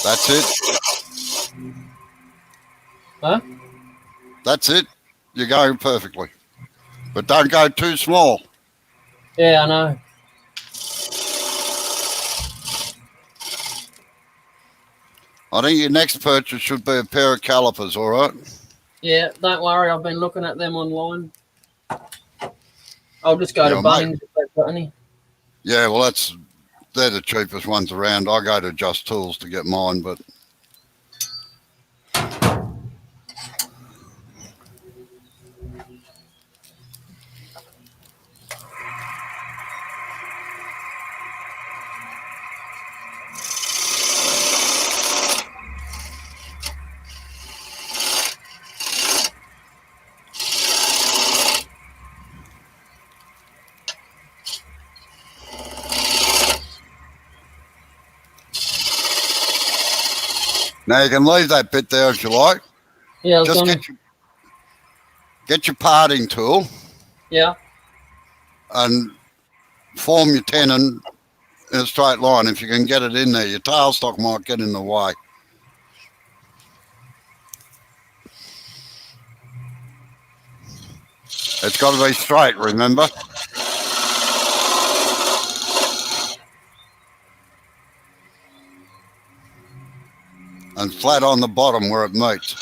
That's it. Huh? That's it. You're going perfectly. But don't go too small. Yeah, I know. I think your next purchase should be a pair of calipers, all right? Yeah, don't worry. I've been looking at them online. I'll just go to Bunnings if they've got any. Yeah, well, they're the cheapest ones around. I go to Just Tools to get mine, but now you can leave that bit there if you like. Yeah, just get your parting tool. Yeah. And form your tenon in a straight line. If you can get it in there, your tailstock might get in the way. It's got to be straight, remember? And flat on the bottom where it meets.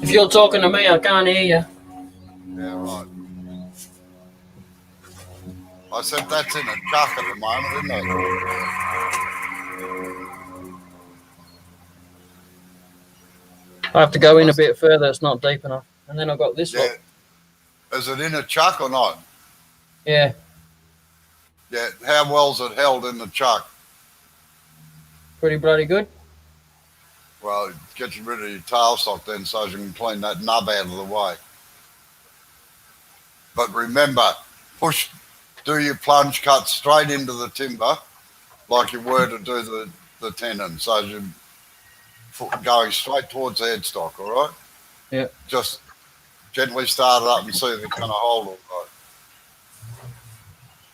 If you're talking to me, I can't hear you. Yeah, right. I said that's in a chuck at the moment, isn't it? I have to go in a bit further. It's not deep enough. And then I've got this one. Is it in a chuck or not? Yeah. Yeah. How well's it held in the chuck? Pretty bloody good. Well, get rid of your tailstock then so you can clean that nub out of the way. But remember, do your plunge cut straight into the timber like you were to do the tenon. So you're going straight towards the headstock, all right? Yeah. Just gently start it up and see if it's going to hold all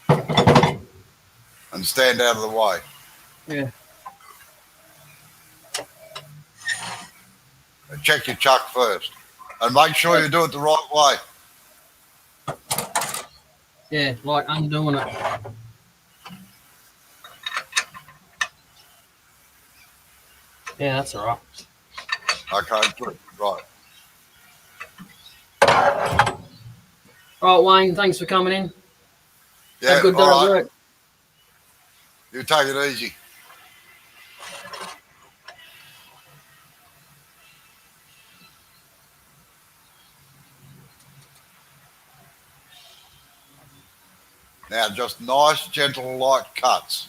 right. And stand out of the way. Yeah. And check your chuck first. And make sure you do it the right way. Yeah, like undoing it. Yeah, that's all right. Okay, good. Right. All right, Wayne, thanks for coming in. Yeah, have a good day at work. You take it easy. Now, just nice, gentle, light cuts.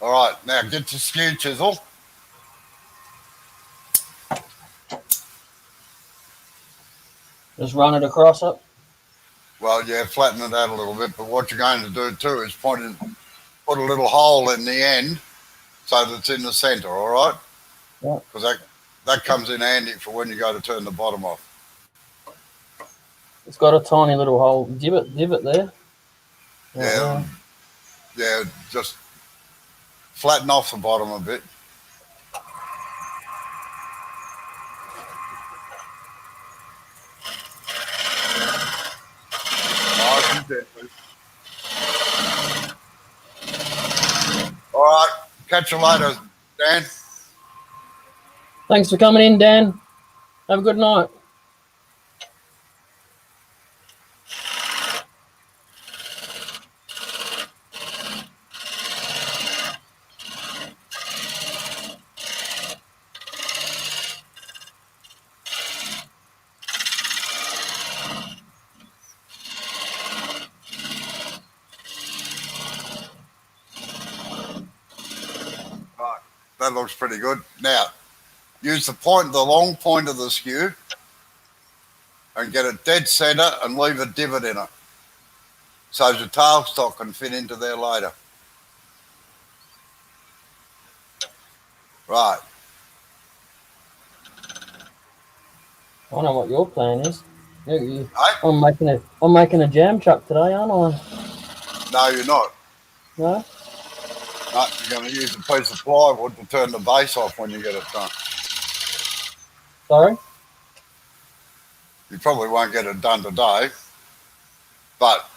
All right, now get your skew chisel. Just run it across it. Well, yeah, flatten it out a little bit, but what you're going to do too is put a little hole in the end so that it's in the centre, all right? Yeah. Because that comes in handy for when you go to turn the bottom off. It's got a tiny little hole, divot there. Yeah, yeah, just flatten off the bottom a bit. Nice and gently. All right, catch you later, Dan. Thanks for coming in, Dan. Have a good night. Right, that looks pretty good. Now, use the long point of the skew and get it dead centre and leave a divot in it so your tailstock can fit into there later. Right. I know what your plan is. Hey? I'm making a jam chuck today, aren't I? No, you're not. No? No, you're going to use a piece of plywood to turn the base off when you get it done. Sorry? You probably won't get it done today, but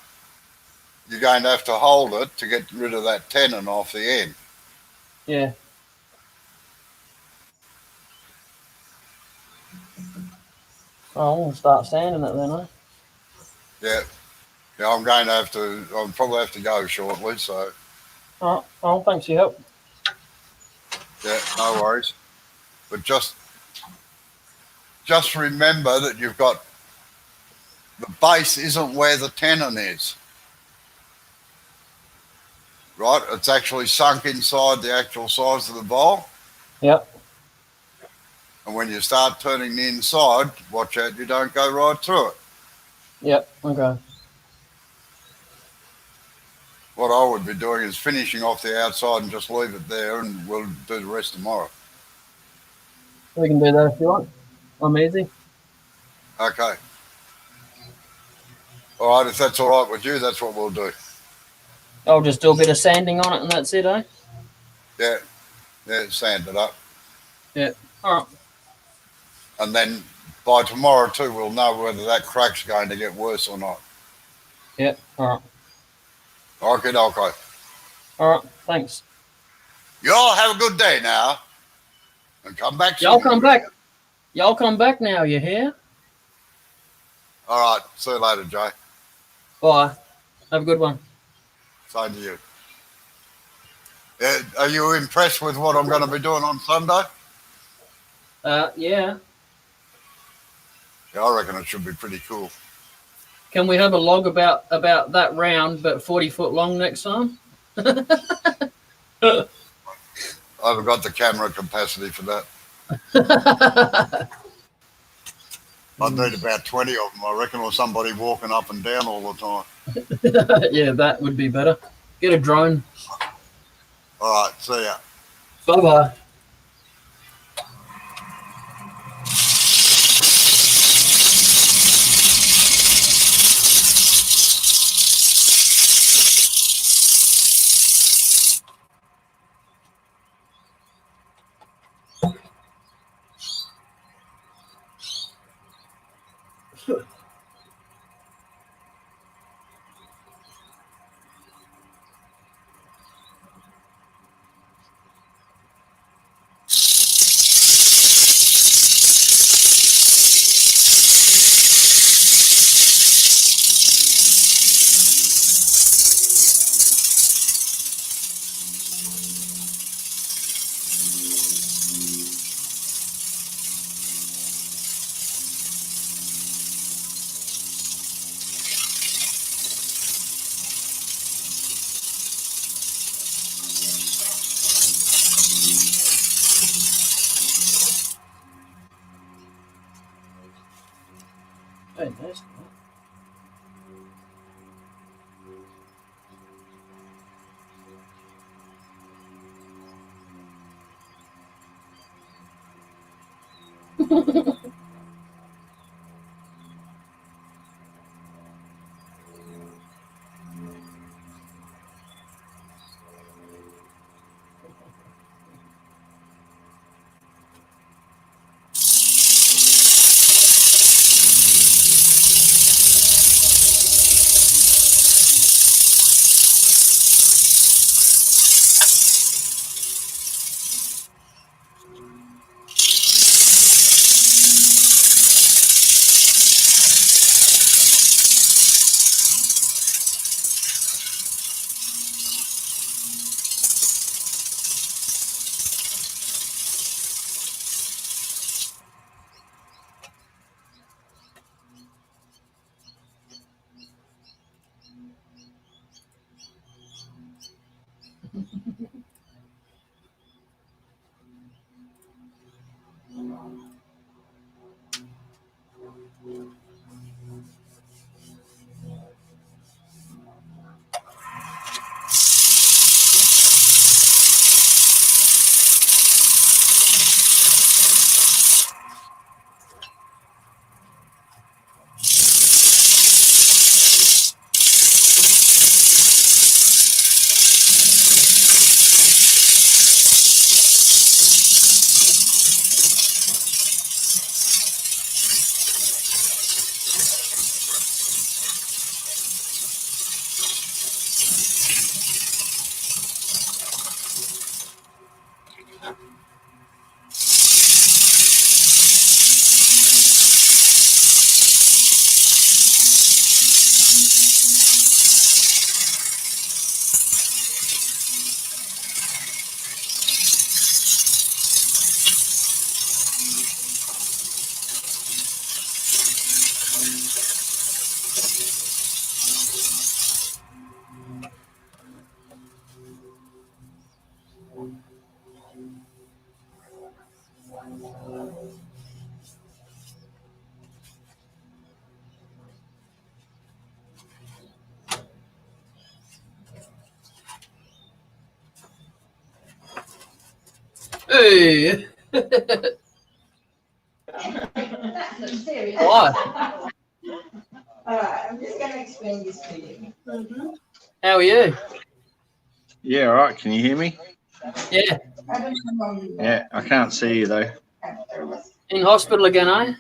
you're going to have to hold it to get rid of that tenon off the end. Yeah. Oh, I'm going to start sanding it then, eh? Yeah. Yeah, I'll probably have to go shortly, so. All right. Oh, thanks for your help. Yeah, no worries. But just remember that you've got, the base isn't where the tenon is. Right? It's actually sunk inside the actual size of the bowl. Yep. And when you start turning the inside, watch out you don't go right through it. Yep. Okay. What I would be doing is finishing off the outside and just leave it there, and we'll do the rest tomorrow. We can do that if you want. I'm easy. Okay. All right, if that's all right with you, that's what we'll do. I'll just do a bit of sanding on it and that's it, eh? Yeah. Yeah, sand it up. Yeah. All right. And then by tomorrow too, we'll know whether that crack's going to get worse or not. Yeah. All right. Okay. All right. Thanks. You all have a good day now. And come back soon. Y'all come back. Y'all come back now, you hear? All right. See you later, Jay. Bye. Have a good one. Same to you. Are you impressed with what I'm going to be doing on Sunday? Yeah. Yeah, I reckon it should be pretty cool. Can we have a log about that round but 40 foot long next time? I haven't got the camera capacity for that. I'd need about 20 of them, I reckon, or somebody walking up and down all the time. Yeah, that would be better. Get a drone. All right, see ya. Bye-bye. Hey, nice. Hey. Why? Alright, I'm just going to explain this to you. How are you? Yeah, all right. Can you hear me? Yeah. I don't know how you Yeah, I can't see you though. In hospital again, eh?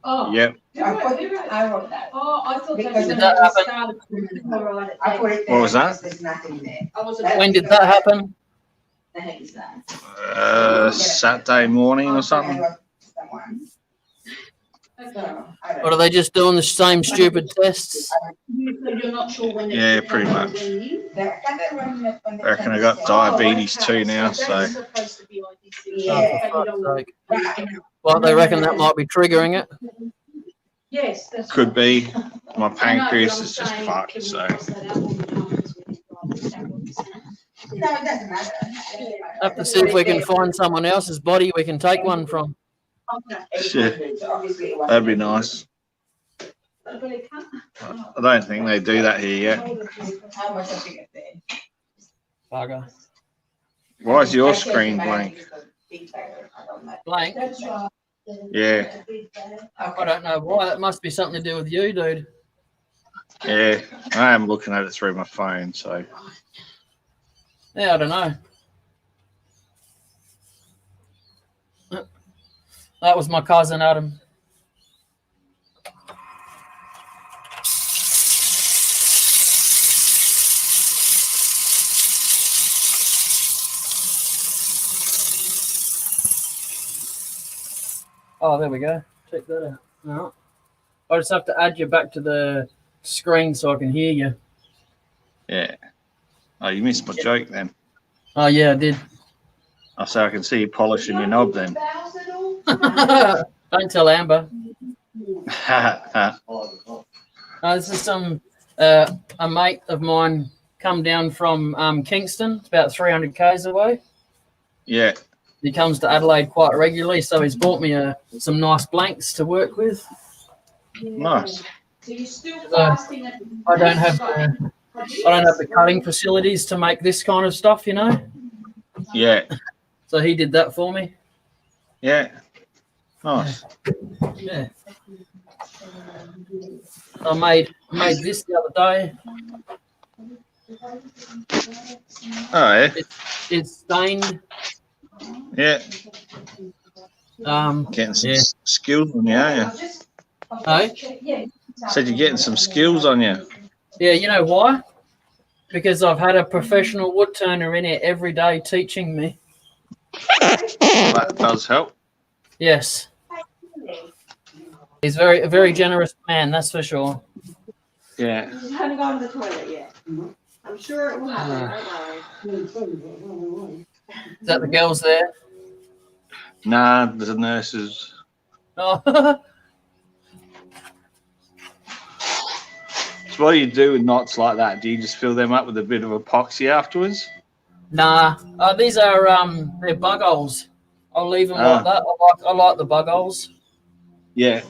Oh, Yep. I wrote that. Oh, I thought Because did that happen? I put it there What was that? because there's nothing there. I wasn't. When did that happen? The heck is that? Saturday morning or something. Someone. Okay. So, I don't Or are they just doing the same stupid tests? So you're not sure when Yeah, it pretty much. know. I reckon I got diabetes too now, so Supposed to be IDC. Oh, for fuck's sake. Well, they reckon that might be triggering it. Yes, that's could right. be. My I know, but pancreas I'm is just saying, fucked. can we So cross that out when we come to it? No, it doesn't matter. Have to see if we can find someone else's body we can take one from. shit, that'd be nice. I don't think they do that here yet. How much I think it's there. Bugger. Why is your screen blank? Blank? That's right. Yeah, I don't know why. It must be something to do with you, dude. yeah. I am looking at it through my phone, so Yeah, I don't know. That was my cousin Adam. Oh, there we go. Check that out. No. I just have to add you back to the screen so I can hear you. yeah. Oh, you missed my joke then. Oh, yeah, I did. I say I can see you polishing your knob then. Don't tell Amber. This is some a mate of mine come down from Kingston. It's about 300 k's away. Yeah. He comes to Adelaide quite regularly, so he's bought me some nice blanks to work with. Nice. So you're still So, fasting at I don't have the cutting facilities to make this kind of stuff, you know. Yeah. So he did that for me. Yeah. Nice. Yeah. I made this the other day. Oh, yeah. It's stained. Yeah. Getting some skills on you, aren't you? Hey? Said you're getting some skills on you. Yeah, you know why? Because I've had a professional wood turner in here every day teaching me. That does help. Yes. He's a very generous man, that's for sure. Yeah. You haven't gone to the toilet yet. I'm sure it will happen. Don't worry. Is that the girls there? Nah, the nurses. Oh, So what do you do with knots like that? Do you just fill them up with a bit of epoxy afterwards? nah. These are they're bug holes. I'll leave them like that. I like the bug holes. Yeah.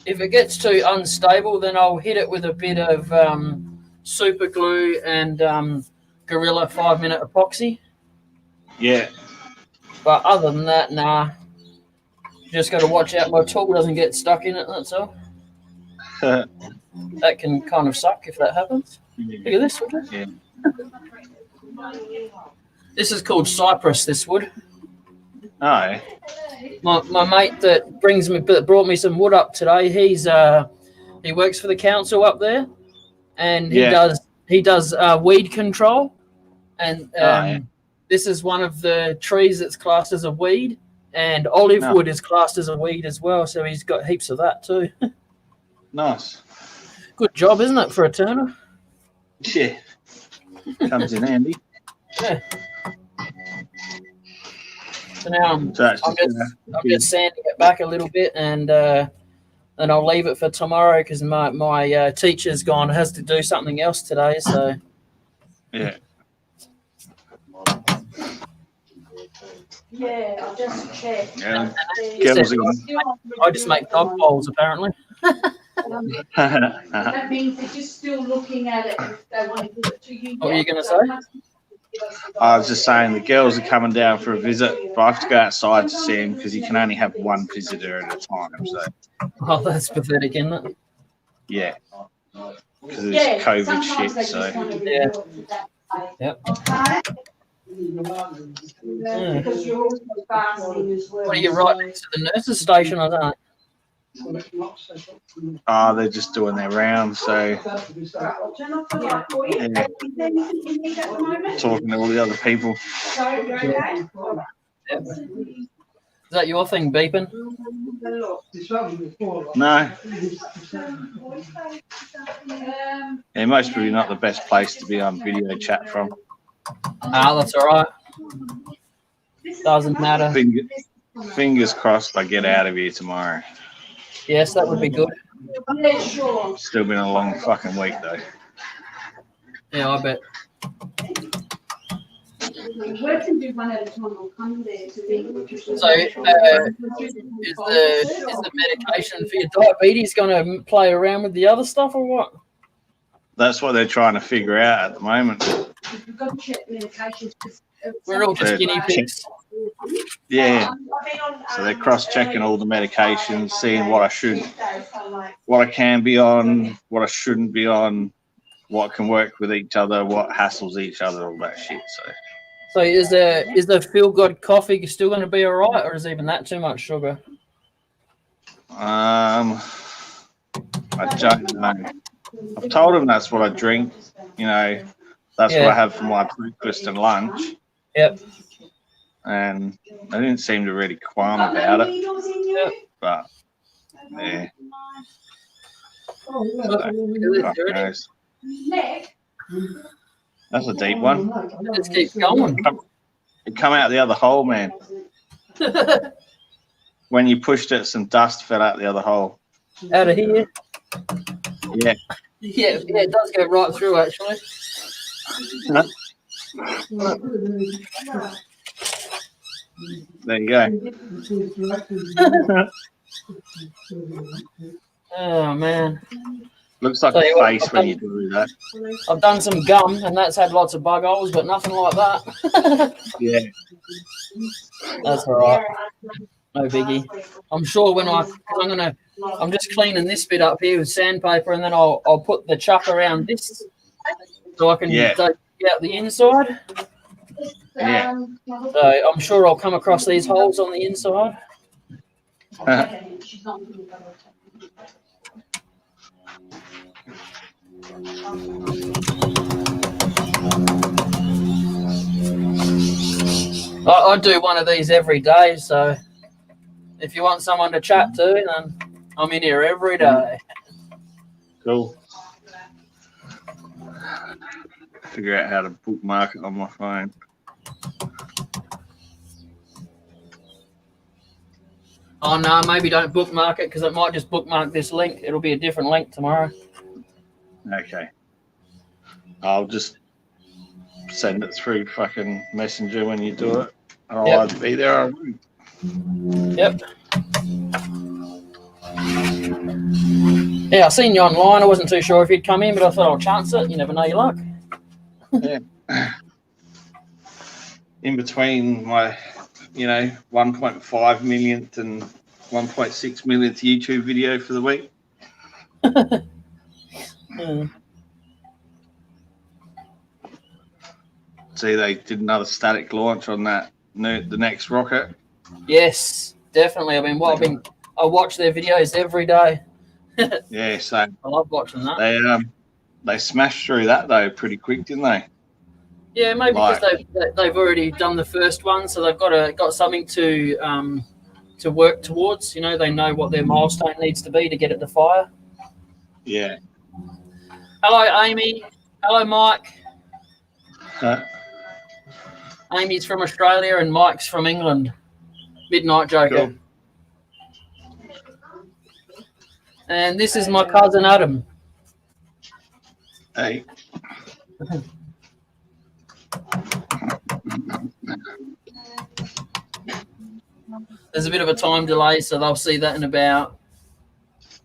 If it gets too unstable, then I'll hit it with a bit of super glue and Gorilla 5-minute epoxy. Yeah. But other than that, nah. Just got to watch out my tool doesn't get stuck in it, that's all. That can kind of suck if that happens. Look at this, would you? Yeah. This is called cypress, this wood. Oh, yeah. My mate that brought me some wood up today, he works for the council up there, and he does weed control, and this is one of the trees that's classed as a weed, and olive wood is classed as a weed as well, so he's got heaps of that too. Nice. Good job, isn't it, for a turner? Yeah. Comes in handy. Yeah. So now I'm just sanding it back a little bit, and I'll leave it for tomorrow because my teacher's has to do something else today. So yeah. Yeah, I'll just check. Yeah. I just make dog bowls apparently. That means they're just still looking at it if they want to give it to you. What were you going to say? I was just saying the girls are coming down for a visit, but I have to go outside to see them because you can only have one visitor at a time. So. Oh, that's pathetic, isn't it? Yeah. Because it's COVID shit. So. Yeah. Yep. Because you're also fasting as well. What are you right next to the nurse's station, I don't know? Oh, they're just doing their rounds, so Turn off the light for you. yeah. Is there anything you need at the moment? Talking to all the other people. So you're okay? Yep. Is that your thing, beeping? No. Yeah, most probably not the best place to be on video chat from. Ah, that's all right. Doesn't matter. Fingers crossed I get out of here tomorrow. Yes, that would be good. Yeah, sure. Still been a long fucking week though. Yeah, I bet. We can do one at a time. I'll come there to be. So, is the medication for your diabetes going to play around with the other stuff or what? That's what they're trying to figure out at the moment. You've got to check medications. We're all just guinea pigs. Yeah. So they're cross-checking all the medications, seeing what I can be on, what I shouldn't be on, what can work with each other, what hassles each other, all that shit. So is the Feel Good coffee still going to be all right, or is even that too much sugar? I don't know. I've told them that's what I drink. You know, that's what I have for my breakfast and lunch. Yep. And they didn't seem to really qualm about it. Yep. But yeah. That's a deep one. Let's keep going. It come out the other hole, man. When you pushed it, some dust fell out the other hole. Out of here? Yeah. Yeah, it does go right through, actually. There you go. Oh man. Looks like Tell a you what, face when you do that. I've done some gum and that's had lots of bug holes, but nothing like that. Yeah. That's all right. No biggie. I'm sure when I'm just cleaning this bit up here with sandpaper, and then I'll put the chuck around this so I can Yeah. take out the inside. Yeah. So I'm sure I'll come across these holes on the inside. I do one of these every day, so if you want someone to chat to, then I'm in here every day. Cool. Figure out how to bookmark it on my phone. Oh no, maybe don't bookmark it because it might just bookmark this link. It'll be a different link tomorrow. Okay. I'll just send it through fucking Messenger when you do it. I'll either be there or I won't. Yep. Yeah, I seen you online. I wasn't too sure if you'd come in, but I thought I'll chance it. You never know your luck. Yeah. In between my, 1.5 millionth and 1.6 millionth YouTube video for the week. See, they did another static launch on the next rocket. Yes, definitely. I watch their videos every day. Yeah, so I love watching that. They smashed through that though pretty quick, didn't they? Yeah, maybe because they've already done the first one, so they've got something to work towards. They know what their milestone needs to be to get it to fire. Yeah. Hello, Amy. Hello, Mike. Huh? Amy's from Australia and Mike's from England. Midnight Joker. Cool. And this is my cousin Adam. Hey. There's a bit of a time delay, so they'll see that in about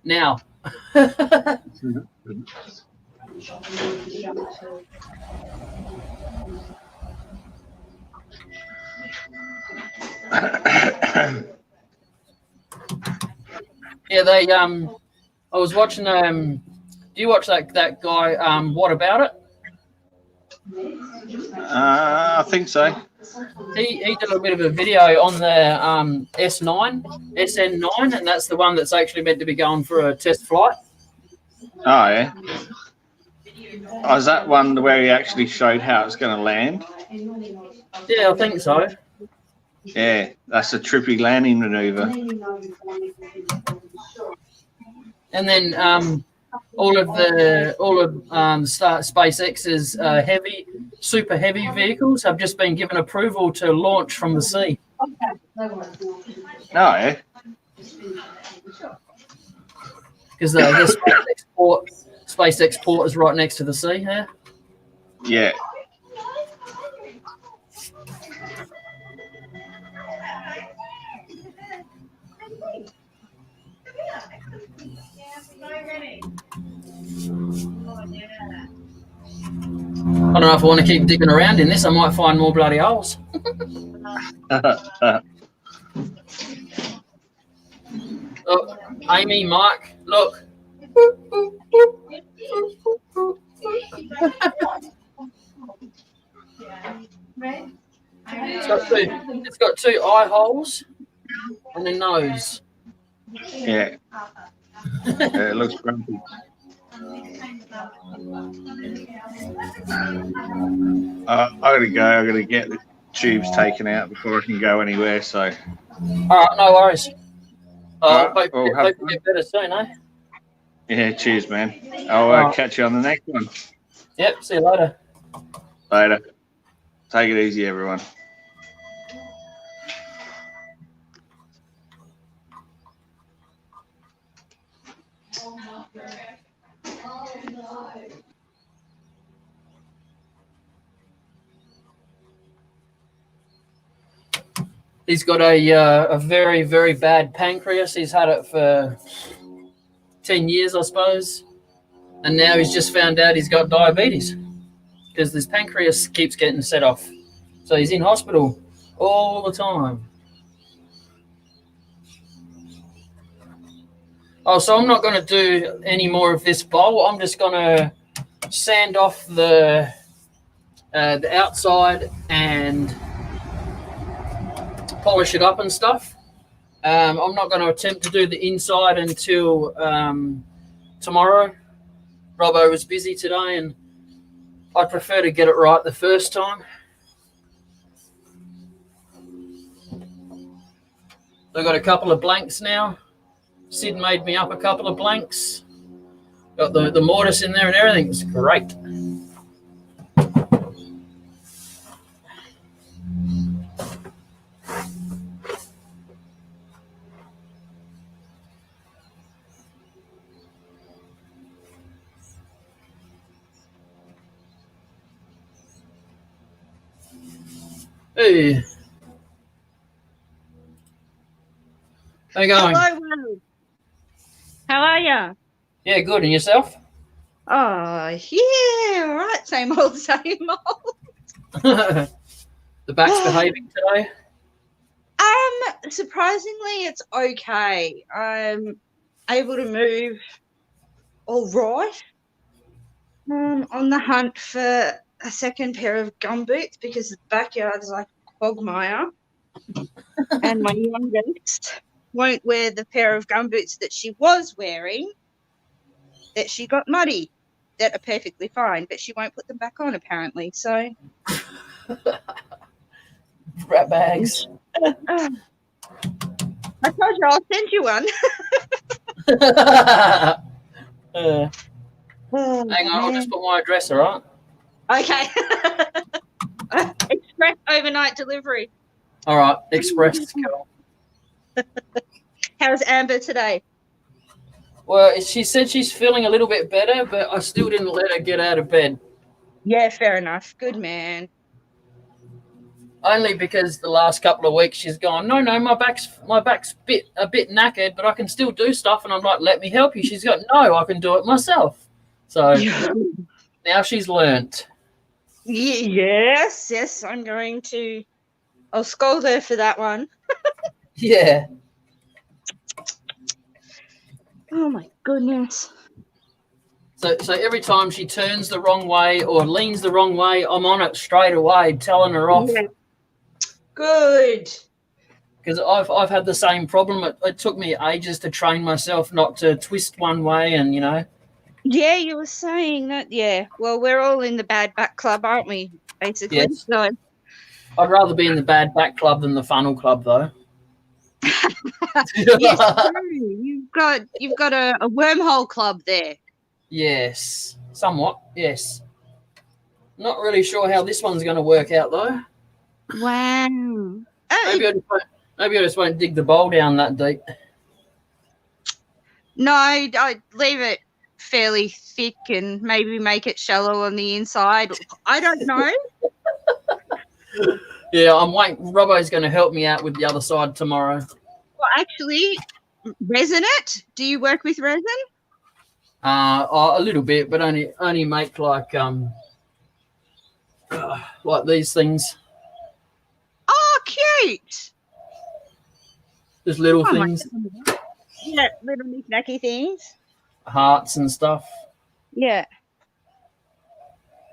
now. Yeah, I was watching do you watch that guy What About It? I think so. He did a little bit of a video on the SN9, and that's the one that's actually meant to be going for a test flight. Oh yeah. Oh, is that one where he actually showed how it's going to land? Yeah, I think so. Yeah, that's a trippy landing maneuver. And then all of SpaceX's super heavy vehicles have just been given approval to launch from the sea. Oh yeah. Because the SpaceX port is right next to the sea here. Yeah. I don't know if I want to keep digging around in this. I might find more bloody holes. Oh, Amy, Mike, look. It's got two eye holes and a nose. Yeah. Yeah, it looks grumpy. I gotta go. I gotta get the tubes taken out before I can go anywhere. So. All right, no worries. Hope you get better soon, eh? Yeah, cheers, man. I'll catch you on the next one. Yep, see you later. Later. Take it easy, everyone. He's got a very, very bad pancreas. He's had it for 10 years, I suppose. And now he's just found out he's got diabetes because his pancreas keeps getting set off. So he's in hospital all the time. Oh, so I'm not going to do any more of this bowl. I'm just going to sand off the outside and polish it up and stuff. I'm not going to attempt to do the inside until tomorrow. Robbo was busy today, and I'd prefer to get it right the first time. I've got a couple of blanks now. Sid made me up a couple of blanks. Got the mortise in there and everything. It's great. Hey. How you going? Hello, Will. How are you? Yeah, good. And yourself? Oh, yeah, all right. Same old, same old. The back's behaving today? Surprisingly, it's okay. I'm able to move all right. On the hunt for a second pair of gumboots because the backyard is like a quagmire. And my youngest won't wear the pair of gumboots that she was wearing, that she got muddy, that are perfectly fine, but she won't put them back on apparently. So Rat bags. I told you I'll send you one. Hang on, I'll just put my address, all right? Okay. Express overnight delivery. All right, express. Cool. How's Amber today? Well, she said she's feeling a little bit better, but I still didn't let her get out of bed. Yeah, fair enough. Good man. Only because the last couple of weeks she's gone, no, my back's a bit knackered, but I can still do stuff. And I'm like, let me help you. She's got, no, I can do it myself. So now she's learnt. Yes, I'll scold her for that one. Yeah. Oh my goodness. So every time she turns the wrong way or leans the wrong way, I'm on it straight away, telling her off. Yeah. Good. Because I've had the same problem. It took me ages to train myself not to twist one way, and you know. Yeah, you were saying that. Yeah. Well, we're all in the bad back club, aren't we? Basically. Yes. So. I'd rather be in the bad back club than the funnel club, though. Yes, true. You've got a wormhole club there. Yes, somewhat. Yes. Not really sure how this one's going to work out, though. Wow. Maybe I just won't dig the bowl down that deep. No, I'd leave it fairly thick and maybe make it shallow on the inside. I don't know. Yeah, I'm waiting. Robbo's going to help me out with the other side tomorrow. Well, actually, resin it? Do you work with resin? A little bit, but only make like these things. Oh, cute. Just little things. Yeah, little knicky things. Hearts and stuff. Yeah.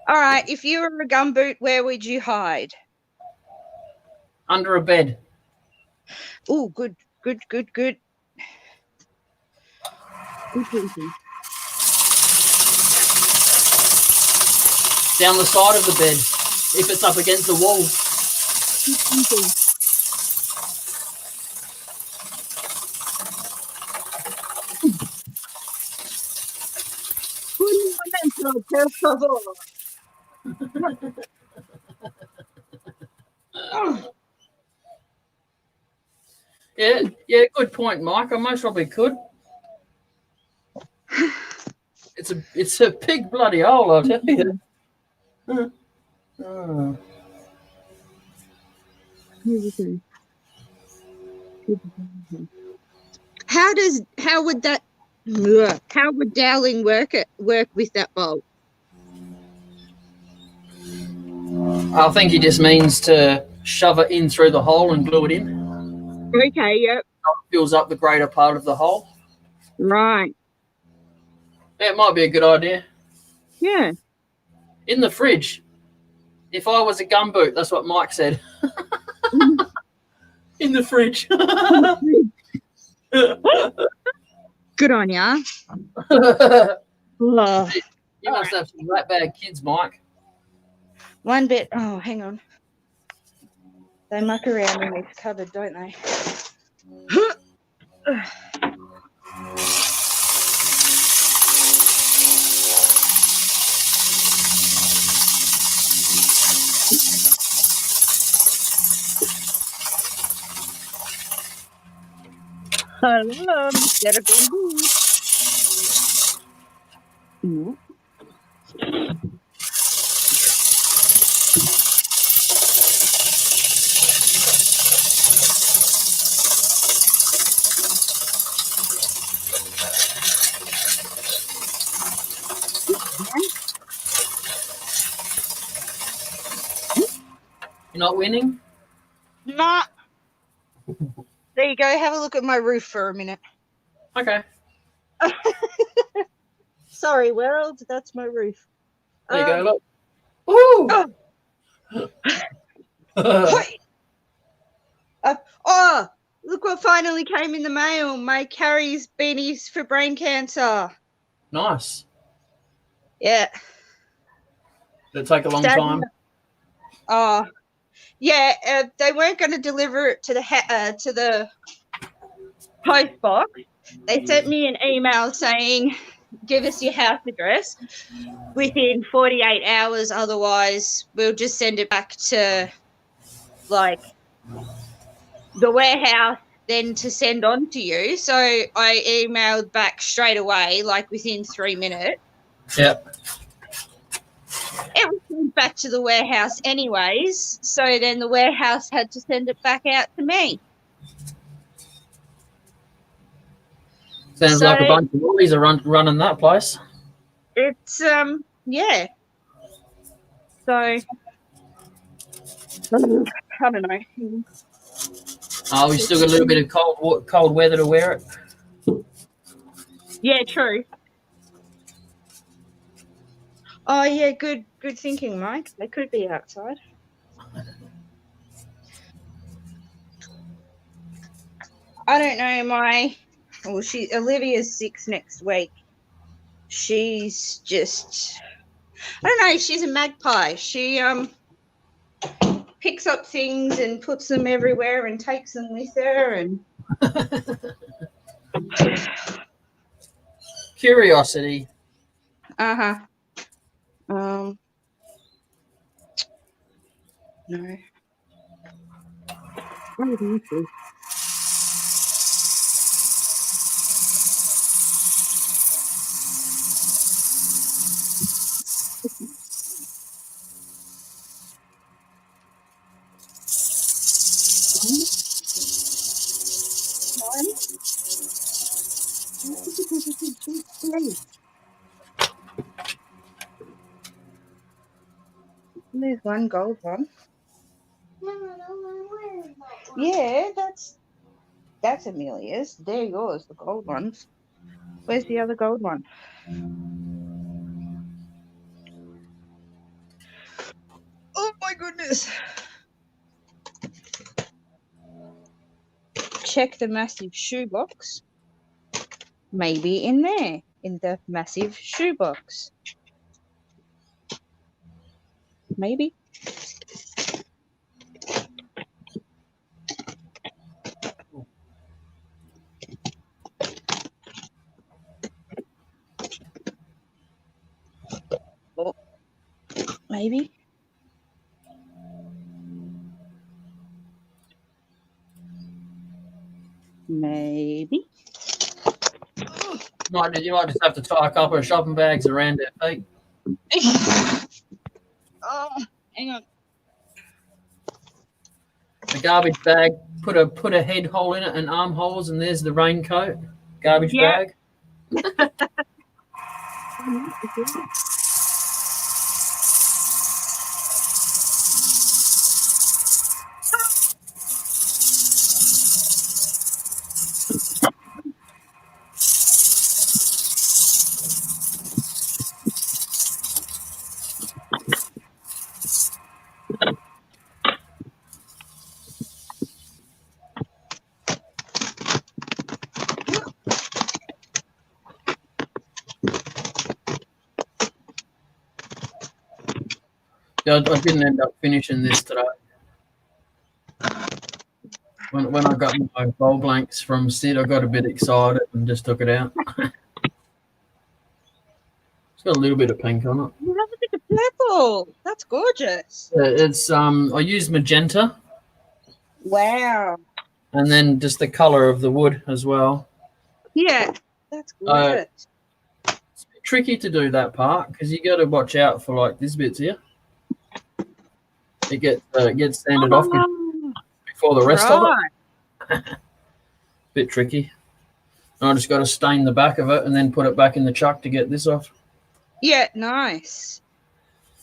All right. If you were a gumboot, where would you hide? Under a bed. Oh, good. Down the side of the bed, if it's up against the wall. Yeah, good point, Mike. I most probably could. It's a big bloody hole, I'll tell you. Oh. How would that Ugh. How would doweling work with that bolt? I think he just means to shove it in through the hole and glue it in. Okay, yep. Fills up the greater part of the hole. Right. Yeah, it might be a good idea. Yeah. In the fridge. If I was a gumboot, that's what Mike said. In the fridge. Good on ya. Oh. You must have some rat bag kids, Mike. One bit. Oh, hang on. They muck around in this cupboard, don't they? Hello, Mr. Gumby. No. You're not winning? Nah. There you go. Have a look at my roof for a minute. Okay. Sorry, world. That's my roof. There you go, look. Woo! Oh, look what finally came in the mail. My Carrie's beanies for brain cancer. Nice. Yeah. Did it take a long time? Oh, yeah. They weren't going to deliver it to the post box. They sent me an email saying, give us your house address within 48 hours. Otherwise, we'll just send it back to, like, the warehouse then to send on to you. So I emailed back straight away, like within 3 minutes. Yep. It was sent back to the warehouse anyways. So then the warehouse had to send it back out to me. Sounds like a bunch of boys are running that place. It's, yeah. So, I don't know. Oh, we still got a little bit of cold weather to wear it. Yeah, true. Oh, yeah, good thinking, Mike. They could be outside. I don't know, Olivia's 6 next week. She's just, I don't know, she's a magpie. She picks up things and puts them everywhere and takes them with her and Curiosity. no. What did you see? There's one gold one. Yeah, that's Amelia's. They're yours, the gold ones. Where's the other gold one? Oh my goodness. Check the massive shoebox. Maybe in there, in the massive shoebox. Maybe. Oh, maybe. Maybe. You might just have to tie a couple of shopping bags around their feet. Oh, hang on. The garbage bag, put a head hole in it and armholes, and there's the raincoat. Garbage bag. Yeah, I didn't end up finishing this today. When I got my bowl blanks from Sid, I got a bit excited and just took it out. It's got a little bit of pink on it. You have a bit of purple. That's gorgeous. It's I used magenta Wow. and then just the color of the wood as well. Yeah, that's gorgeous. It's a bit tricky to do that part because you got to watch out for like this bits here. It gets sanded off before the rest of it. Bit tricky. And I just got to stain the back of it and then put it back in the chuck to get this off. Yeah, nice.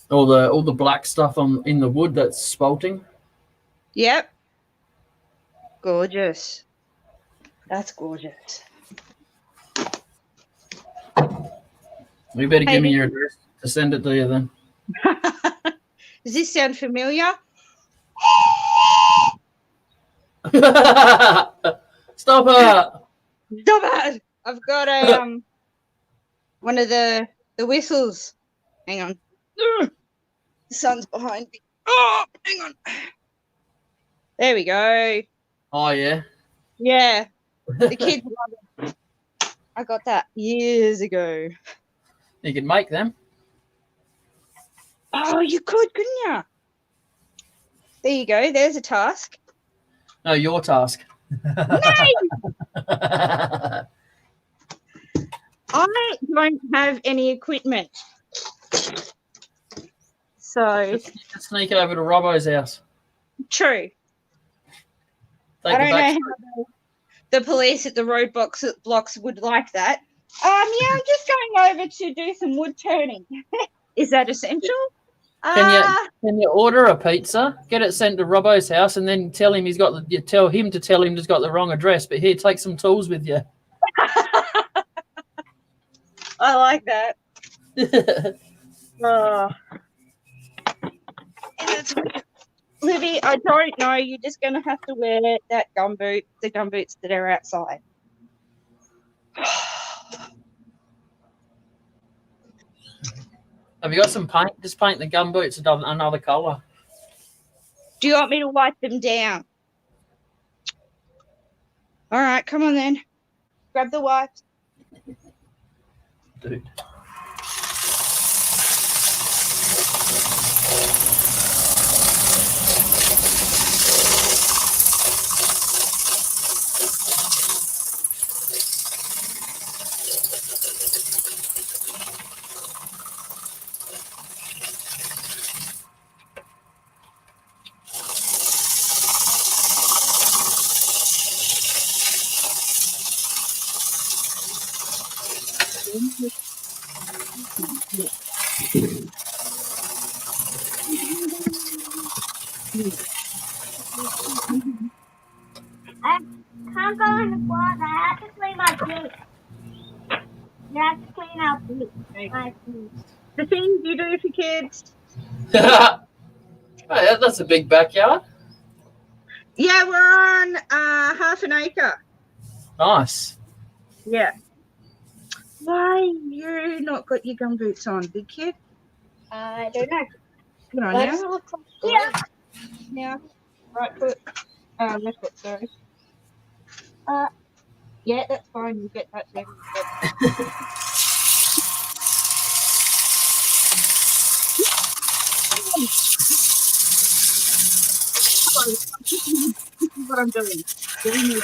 All the black stuff in the wood that's spalting. Yep. Gorgeous. That's gorgeous. You better give me your address to send it to you then. Does this sound familiar? Stop it! Stop it! I've got a one of the whistles. Hang on. The sun's behind me. Oh, hang on. There we go. Oh yeah. Yeah. The kids love it. I got that years ago. You can make them. Oh, you could, couldn't you? There you go. There's a task. No, your task. I don't have any equipment. So Sneak over to Robbo's house. true. Take I don't it back. know how the police at the roadblocks blocks would like that. Yeah, I'm just going over to do some wood turning. Is that essential? Can you order a pizza? Get it sent to Robbo's house, and then tell him he's got he's got the wrong address. But here, take some tools with you. I like that. Livy, I don't know. You're just going to have to wear the gumboots that are outside. Have you got some paint? Just paint the gumboots another colour. Do you want me to wipe them down? All right, come on then. Grab the wipes. Dude. I can't go in the closet. I have to clean my feet. You have to clean out my feet. The things you do for kids. Oh, yeah, that's a big backyard. Yeah, we're on half an acre. Nice. Yeah. Why you not got your gumboots on, big kid? I don't know. Good on Let's you. look for Yeah. Yeah. Right foot. Left foot, sorry. Yeah, that's fine. You get that there. This is what I'm doing. Doing the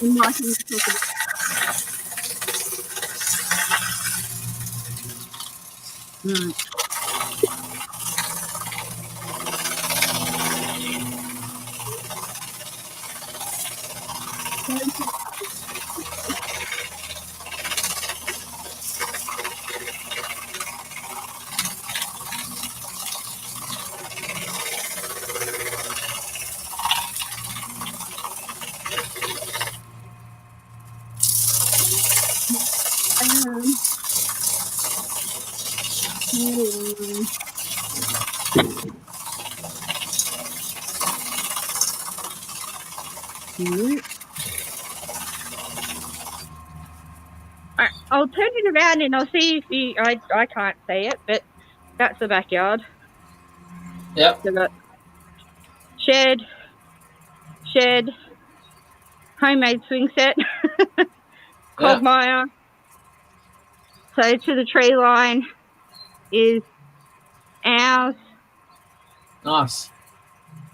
and writing the top of it. I'll turn it around and I'll see if you. I can't see it, but that's the backyard. Yep. So got shed, homemade swing set, quagmire. So to the tree line is ours. Nice.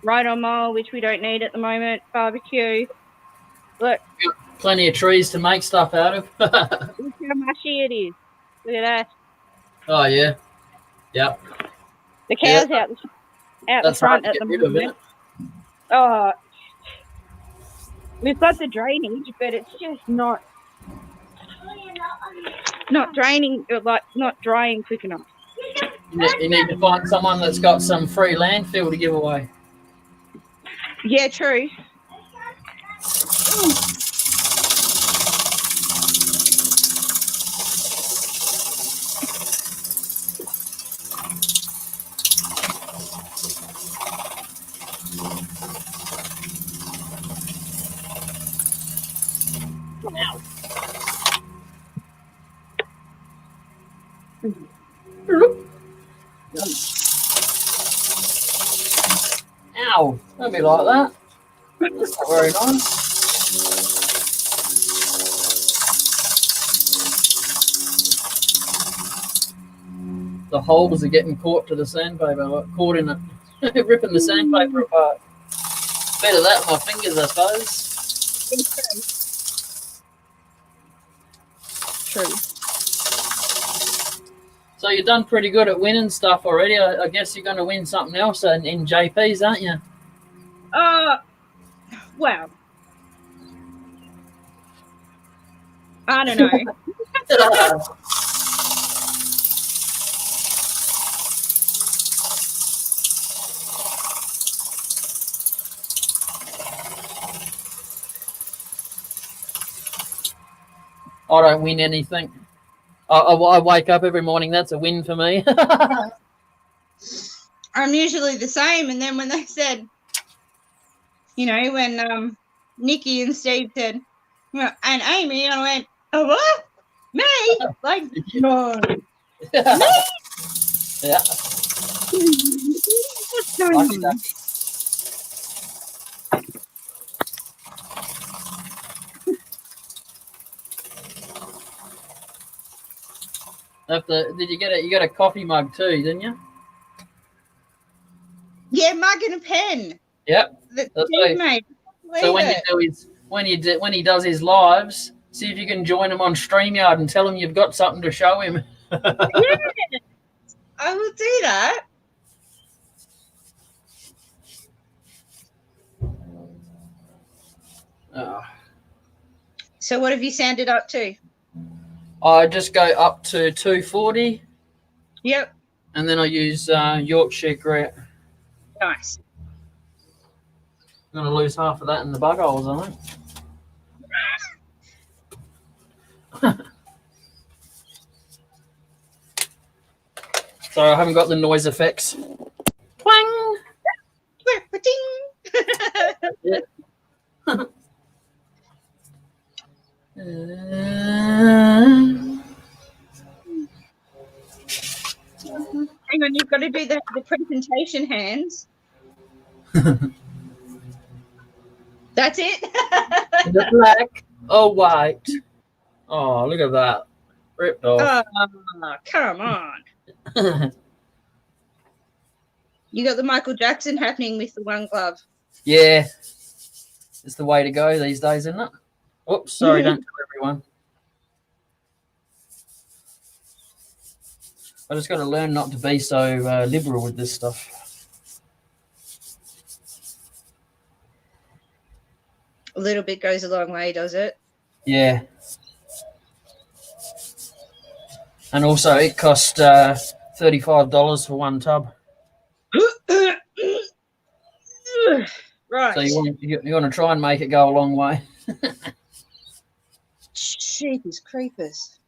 Right on mile, which we don't need at the moment. Barbecue. Look. Plenty of trees to make stuff out of. Look how mushy it is. Look at that. Oh yeah. Yep. The cows out the front at the moment. Oh, we've got the drainage, but it's just not draining, like not drying quick enough. You need to find someone that's got some free landfill to give away. Yeah, true. Ow! Don't be like that. That's not very nice. The holes are getting caught to the sandpaper, like caught in it, ripping the sandpaper apart. Better that than my fingers, I suppose. True. So you've done pretty good at winning stuff already. I guess you're going to win something else in JPs, aren't you? Well, I don't know. I don't win anything. I wake up every morning. That's a win for me. I'm usually the same, and then when they said, when Nikki and Steve said, and Amy, and I went, oh, what? Me? Like, no. Me? Yeah. What's going on? Did you get it? You got a coffee mug too, didn't you? Yeah, mug and a pen. Yep. Mate. So when he does his lives, see if you can join him on StreamYard and tell him you've got something to show him. Yeah, I will do that. Oh. So what have you sanded up to? I just go up to 240. Yep. And then I use Yorkshire Grit. Nice. I'm going to lose half of that in the bug holes, I think. So I haven't got the noise effects. Twang! Yeah. Hang on, you've got to do the presentation hands. That's it. The black or white. Oh, look at that. Ripped off. Oh, come on. You got the Michael Jackson happening with the one glove. Yeah. It's the way to go these days, isn't it? Oops, sorry, don't tell everyone. I just got to learn not to be so liberal with this stuff. A little bit goes a long way, does it? Yeah. And also, it cost $35 for one tub. Right. So you want to try and make it go a long way. Jeepers creepers.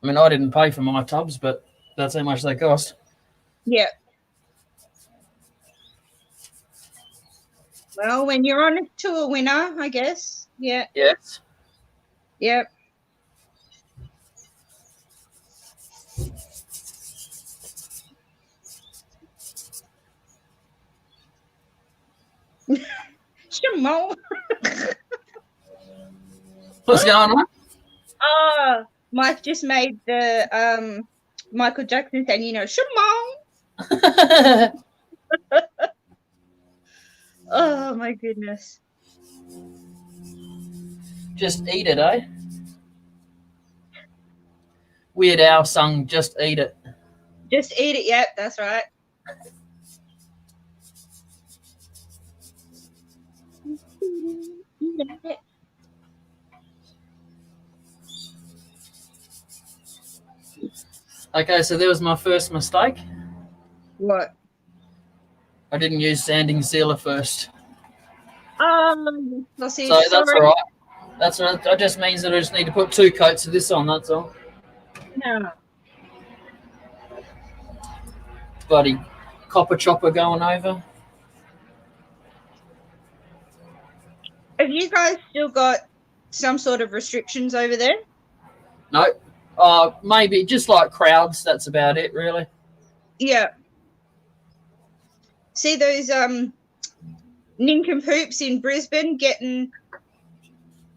I mean, I didn't pay for my tubs, but that's how much they cost. Yeah. Well, when you're on to a winner, I guess. Yeah. Yes. Yep. Shimo. What's going on? Oh, Mike just made the Michael Jackson thing, you know, Shimo. Oh my goodness. Just eat it, eh? Weird Al sung "Just Eat It." Just eat it. Yep, that's right. Okay, so there was my first mistake. What? I didn't use sanding sealer first. I'll see. So that's Sorry. all right. That's all right. That just means that I just need to put 2 coats of this on. That's all. No. Bloody copper chopper going over. Have you guys still got some sort of restrictions over there? No. Maybe just like crowds. That's about it, really. Yeah. See those nincompoops in Brisbane getting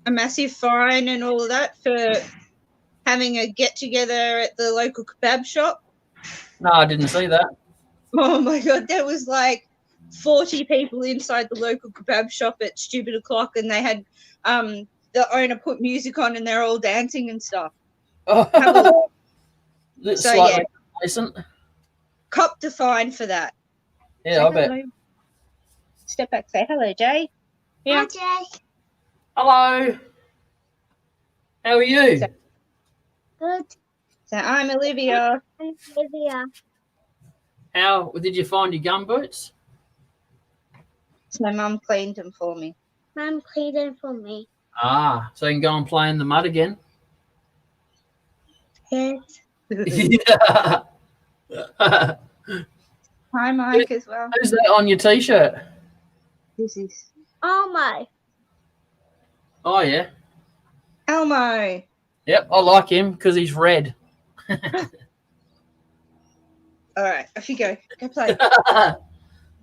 a massive fine and all of that for having a get together at the local kebab shop? No, I didn't see that. Oh my god, there was like 40 people inside the local kebab shop at stupid o'clock, and they had the owner put music on and they're all dancing and stuff. Oh. So Slightly yeah, complacent. copped a fine for that. Yeah, I bet. Hello. Step back, say hello, Jay. Yeah. Hi, Jay. Hello. How are you? Good. So I'm Olivia. I'm Olivia. How did you find your gum boots? So my mum cleaned them for me. Mum cleaned them for me. Ah, so you can go and play in the mud again. Yes. Yeah. Hi, Mike, as well. Who's that on your t-shirt? This is Oh my. Oh yeah. Elmo. Yep, I like him because he's red. All right, off you go. Go play. Go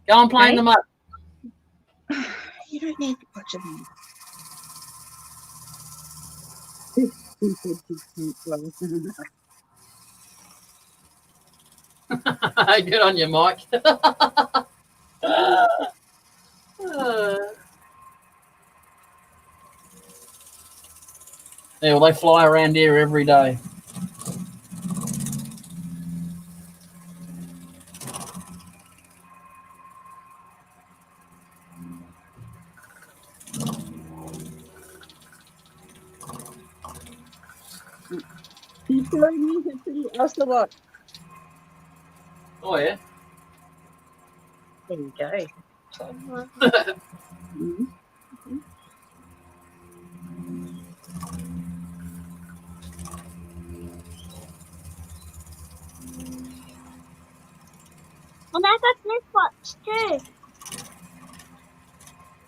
and play in the mud. You don't need to watch them. Good on you, Mike. Yeah, well, they fly around here every day. You showed me the pretty ocelot. Oh yeah. There you go. And I got this watch too.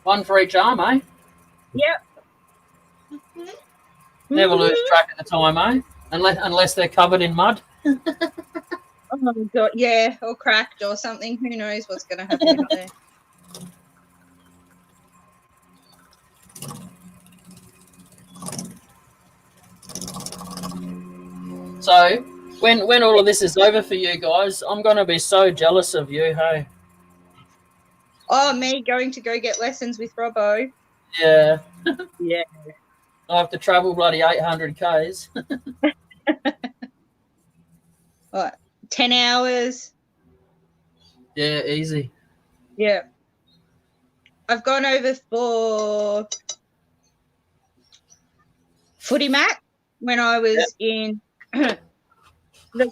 One for each arm, eh? Yep. Never lose track of the time, eh? Unless they're covered in mud. Oh my god, yeah, or cracked or something. Who knows what's going to happen out there? So when all of this is over for you guys, I'm gonna be so jealous of you, hey? Oh, me going to go get lessons with Robbo. Yeah. Yeah. I have to travel bloody 800 k's. What? 10 hours. Yeah, easy. Yeah. I've gone over for footy mat when I was in the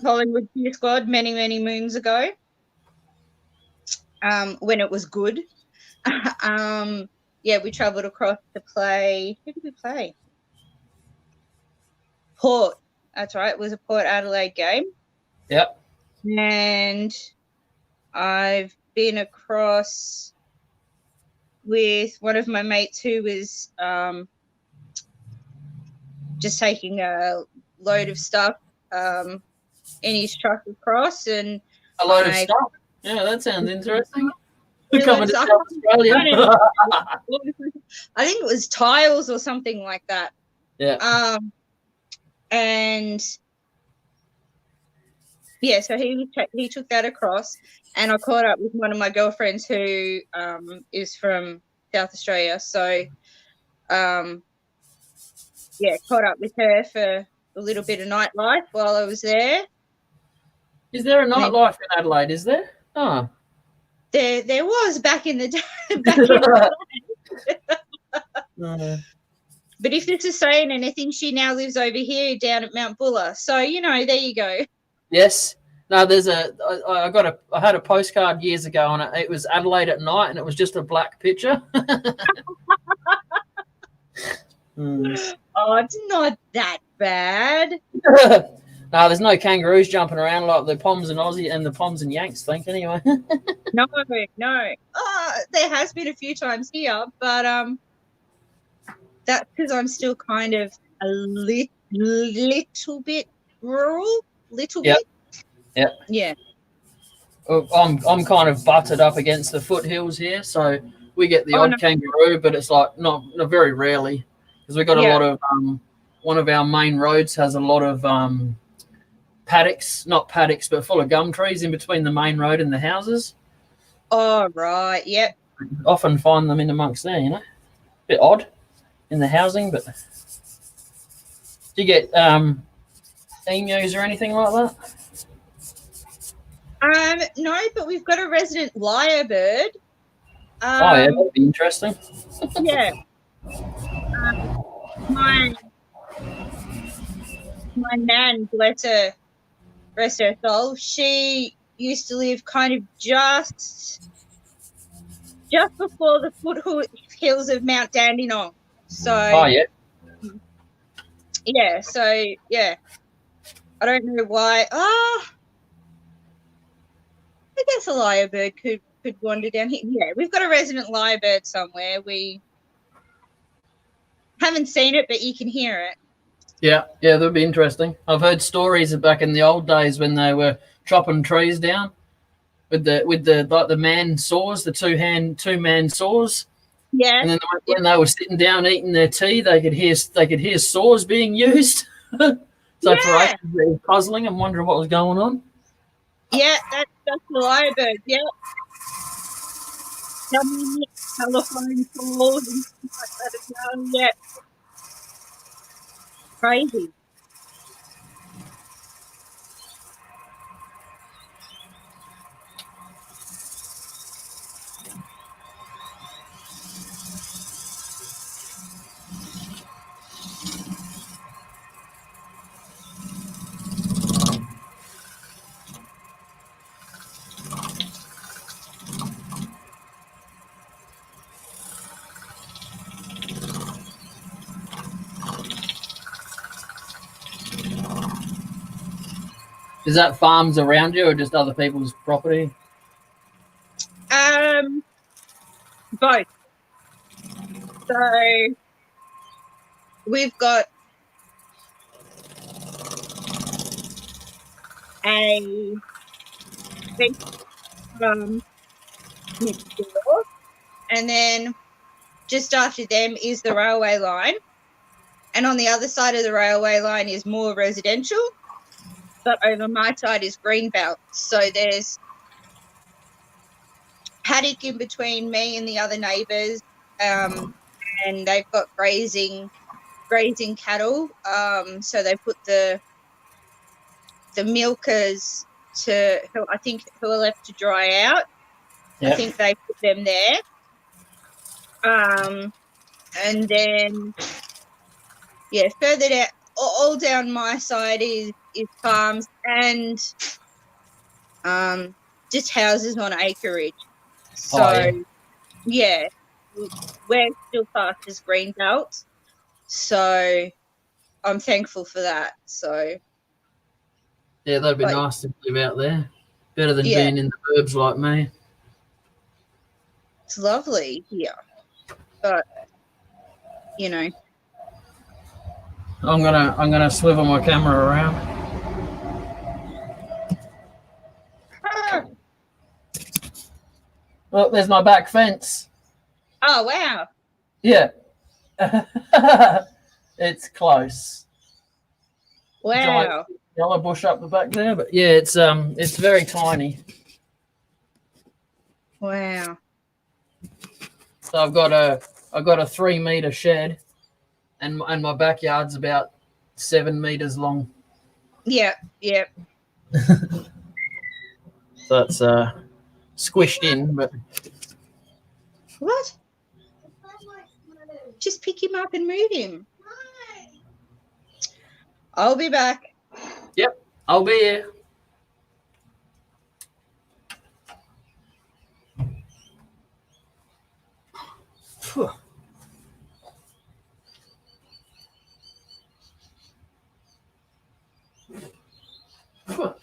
Collingwood Cheer Squad many, many moons ago. When it was good. Yeah, we travelled across to play. Who did we play? Port. That's right. It was a Port Adelaide game. Yep. And I've been across with one of my mates who was just taking a load of stuff in his truck across, and A load of stuff. Yeah, that sounds interesting. A load Coming of to stuff. South Australia. I think it was tiles or something like that. Yeah. And yeah, so he took that across, and I caught up with one of my girlfriends who is from South Australia. So yeah, caught up with her for a little bit of nightlife while I was there. Is there a nightlife in Adelaide? Is there? Oh. There was back in the day. But if this is saying anything, she now lives over here down at Mount Buller. So, you know, there you go. Yes. No, there's I had a postcard years ago, and it was Adelaide at night, and it was just a black picture. Oh, it's not that bad. No, there's no kangaroos jumping around like the Poms and Aussie and the Poms and Yanks think anyway. No. There has been a few times here, but that's because I'm still kind of a little bit rural, bit. Yeah. I'm kind of butted up against the foothills here, so we get the odd kangaroo, but it's like not very rarely, because we got a lot of one of our main roads has a lot of paddocks, not paddocks, but full of gum trees in between the main road and the houses. Oh, right. Yep. Often find them in amongst there, you know. Bit odd in the housing, but do you get emus or anything like that? No, but we've got a resident lyrebird. Oh, yeah, that'd be interesting. Yeah. My nan, bless her soul, she used to live kind of just before the foothills of Mount Dandenong. So yeah, so yeah, I don't know why. I guess a lyrebird could wander down here. Yeah, we've got a resident lyrebird somewhere. We haven't seen it, but you can hear it. Yeah, that'd be interesting. I've heard stories of back in the old days when they were chopping trees down with the man saws, the two man saws. Yeah. And then when they were sitting down eating their tea, they could hear saws being used. So for us, it was puzzling and wondering what was going on. Yeah, that's the lyrebird. Yeah. Telephone calls and stuff like that as well. Yeah. Crazy. Is that farms around you or just other people's property? Both. So we've got a big next door, and then just after them is the railway line, and on the other side of the railway line is more residential, but over my side is greenbelt. So there's paddock in between me and the other neighbours, and they've got grazing cattle. So they put the milkers who are left to dry out. Yep. I think they put them there. And then further down, all down my side is farms and just houses on acreage. So we're still classed as green belts. So I'm thankful for that. So Yeah, that'd be But- nice to live out there. Better than Yeah. being in the burbs like me. it's lovely here, but you know, I'm gonna swivel my camera around. Look, there's my back fence. oh wow, Yeah. It's close. wow, Yellow bush up the back there, but yeah, it's very tiny. wow. So I've got a 3-meter shed, and my backyard's about 7 meters long. Yeah, yeah. So it's squished in, but What? Just pick him up and move him. I'll be back. I'll be here. Phew. Phew.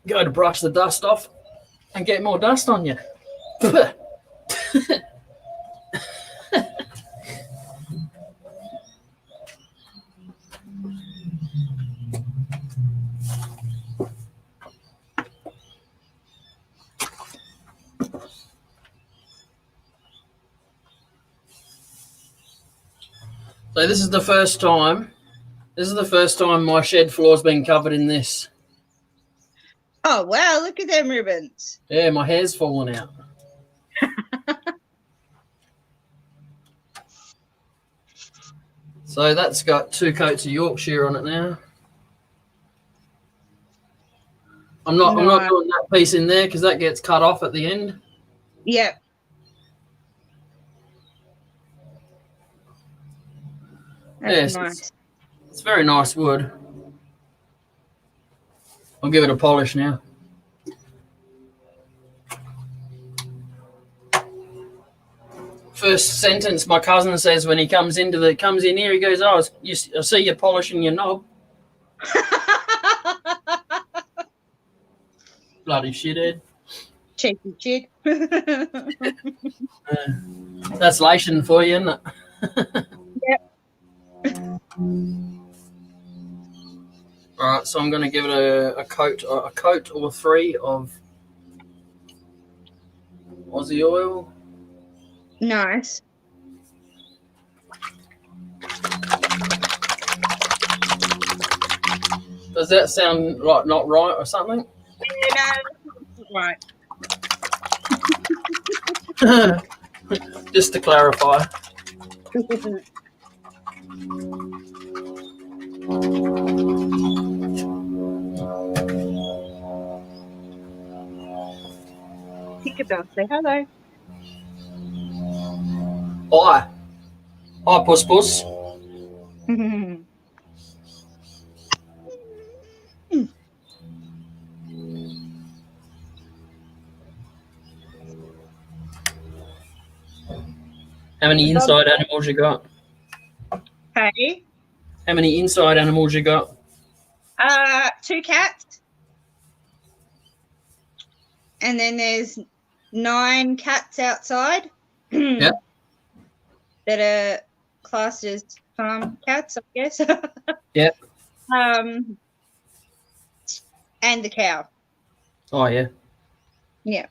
Go to brush the dust off and get more dust on you. Phew. So this is the first time. This is the first time my shed floor's been covered in this. Oh wow, look at them ribbons. Yeah, my hair's fallen out. So that's got 2 coats of Yorkshire on it now. I'm not doing that piece in there because that gets cut off at the end. Yep. That's Yes, nice. It's very nice wood. I'll give it a polish now. First sentence my cousin says when he comes in here, he goes, "Oh, I see you polishing your knob." Bloody shithead. Cheeky chick. That's Lation for you, isn't it? All right, so I'm going to give it a coat or 3 of Aussie oil. Nice. Does that sound like not right or something? Right. Just to clarify. Tinkerbell, say hello. Hi. Hi, Puss Puss. How many inside animals you got? Hey. How many inside animals you got? 2 cats. And then there's 9 cats outside. Yep. That are classed as farm cats, I guess. Yep. And the cow. Oh, yeah. Yeah.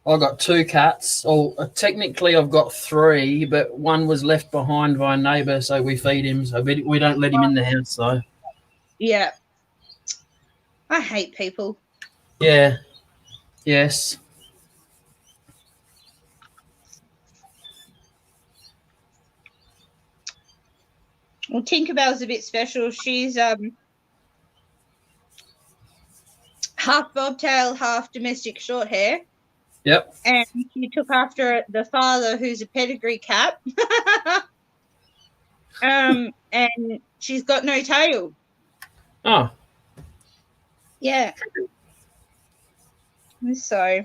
I got 2 cats. Oh, technically I've got 3, but one was left behind by a neighbour, so we feed him. So we don't let him in the house, though. Yeah. I hate people. Yeah. Yes. Well, Tinkerbell's a bit special. She's half bobtail, half domestic short hair. Yep. And she took after the father, who's a pedigree cat. And she's got no tail. Oh. Yeah. So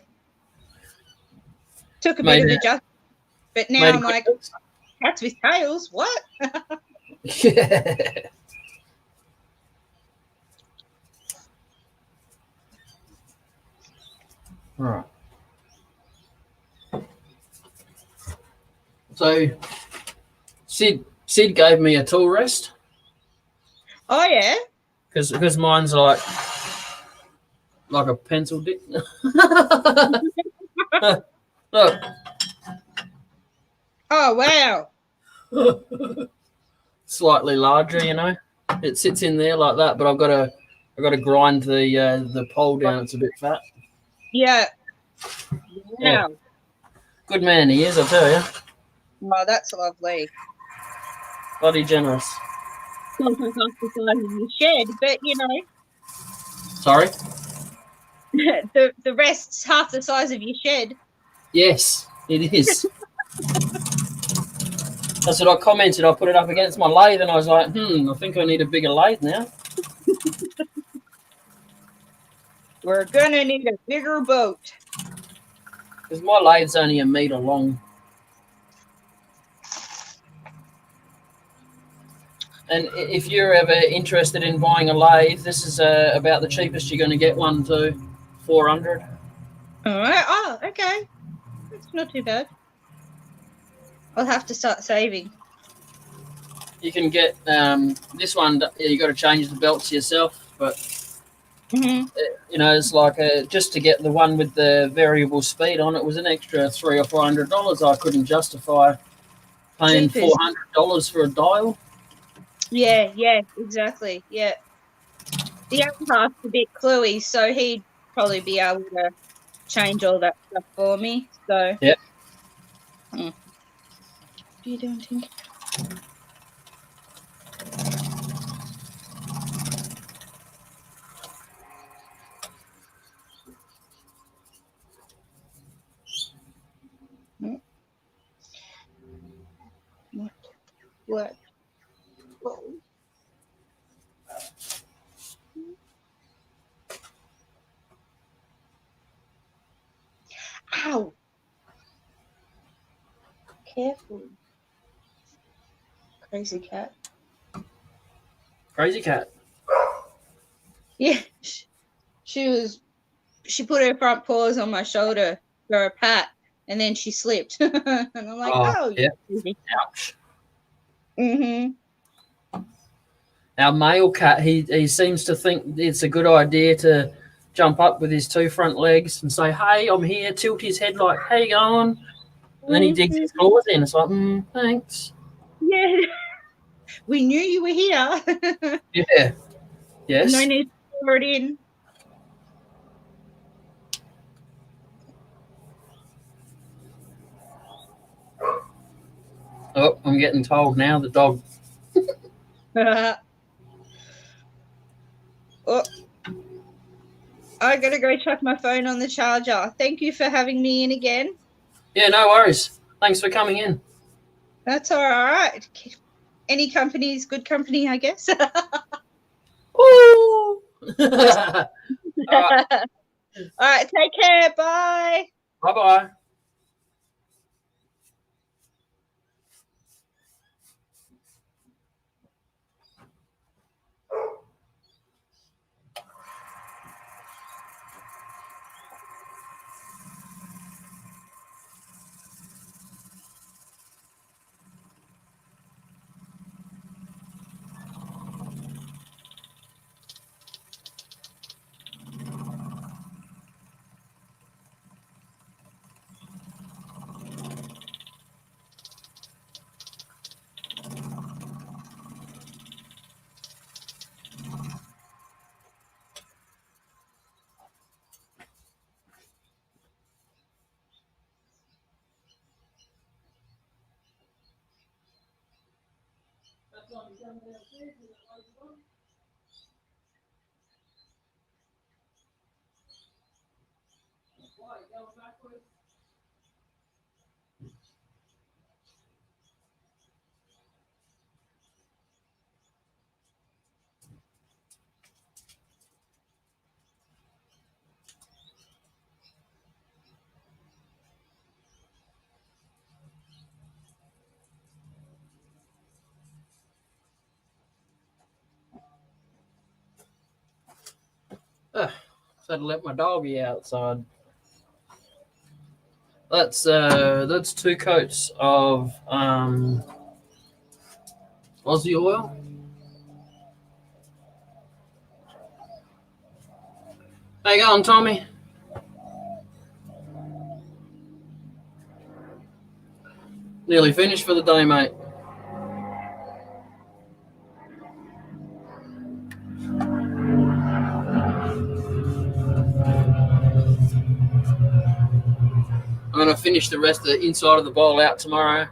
took a Made bit of it. adjustment But now Made I'm like, cats with tails, what? yeah. Right. So Sid gave me a tool rest Oh, yeah? because mine's like a pencil dick. Look. Oh, wow. Slightly larger, you know. It sits in there like that, but I've got to grind the pole down. It's a bit fat. Yeah. Yeah. Wow. Good man he is, I tell you. Oh, that's lovely. Bloody generous. Sometimes half the size of your shed, but you know, Sorry. the rest's half the size of your shed. Yes, it is. That's what I commented. I put it up against my lathe, and I was like, I think I need a bigger lathe now. We're gonna need a bigger boat. Because my lathe's only a metre long. And if you're ever interested in buying a lathe, this is about the cheapest you're going to get one too, 400. All right. Oh, okay. That's not too bad. I'll have to start saving. You can get this one. You got to change the belts yourself, but you know it's like just to get the one with the variable speed on it was an extra $300 or $400. I couldn't justify paying $400 for a dial. Yeah, exactly. Yeah. The other half's a bit cluey, so he'd probably be able to change all that stuff for me. So yeah. What are you doing, Tink? What? Ow! Careful. Crazy cat. Crazy cat. Yeah. She put her front paws on my shoulder for a pat, and then she slipped. And I'm like, yeah. You Ouch. Mm-hmm. Our male cat, he seems to think it's a good idea to jump up with his two front legs and say, "Hey, I'm here." Tilt his head like, "How you going?" And then he digs his claws in. It's like, thanks. Yeah. We knew you were here. Yeah. Yes. No need to throw it in. Oh, I'm getting told now. The dog. Oh, I gotta go chuck my phone on the charger. Thank you for having me in again. Yeah, no worries. Thanks for coming in. That's all right. Any company is good company, I guess. Woo! All right. All right, take care. Bye. Bye-bye. So I had to let my doggy outside. That's 2 coats of Aussie oil. How you going, Tommy? Nearly finished for the day, mate. I'm going to finish the rest of the inside of the bowl out tomorrow.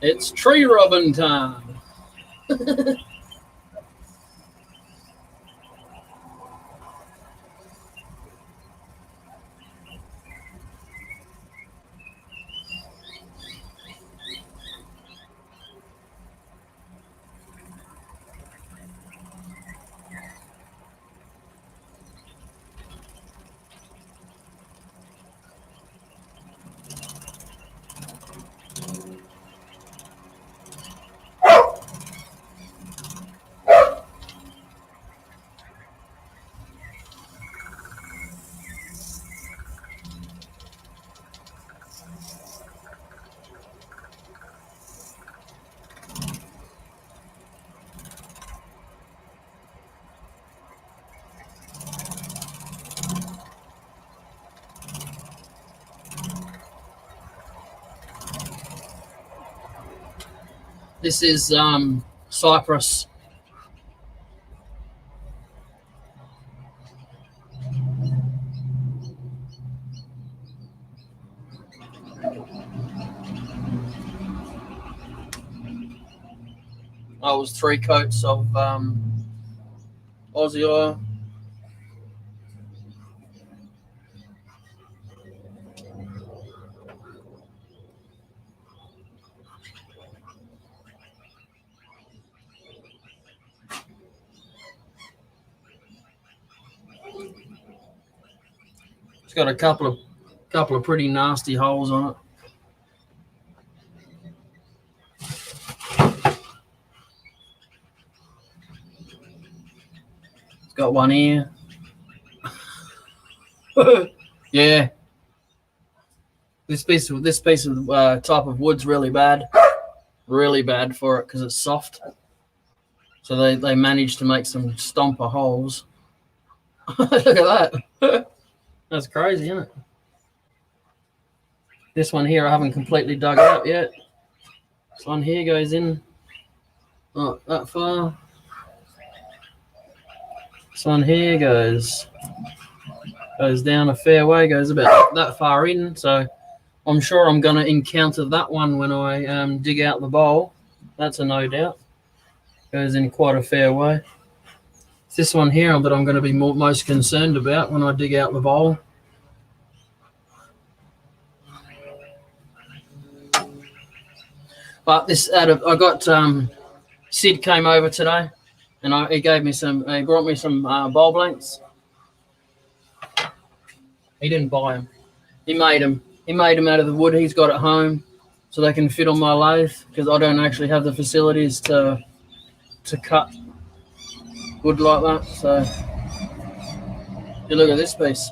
It's tree rubbing time. This is cypress. I was 3 coats of Aussie oil. It's got a couple of pretty nasty holes on it. It's got one here. Yeah. This piece of type of wood's really bad for it because it's soft. So they managed to make some stomper holes. Look at that. That's crazy, isn't it? This one here I haven't completely dug out yet. This one here goes in not that far. This one here goes down a fair way, goes about that far in. So I'm sure I'm going to encounter that one when I dig out the bowl. That's a no doubt. Goes in quite a fair way. It's this one here that I'm going to be most concerned about when I dig out the bowl. But I got Sid came over today, and he brought me some bowl blanks. He didn't buy them. He made them. He made them out of the wood he's got at home, so they can fit on my lathe because I don't actually have the facilities to cut wood like that. So you look at this piece.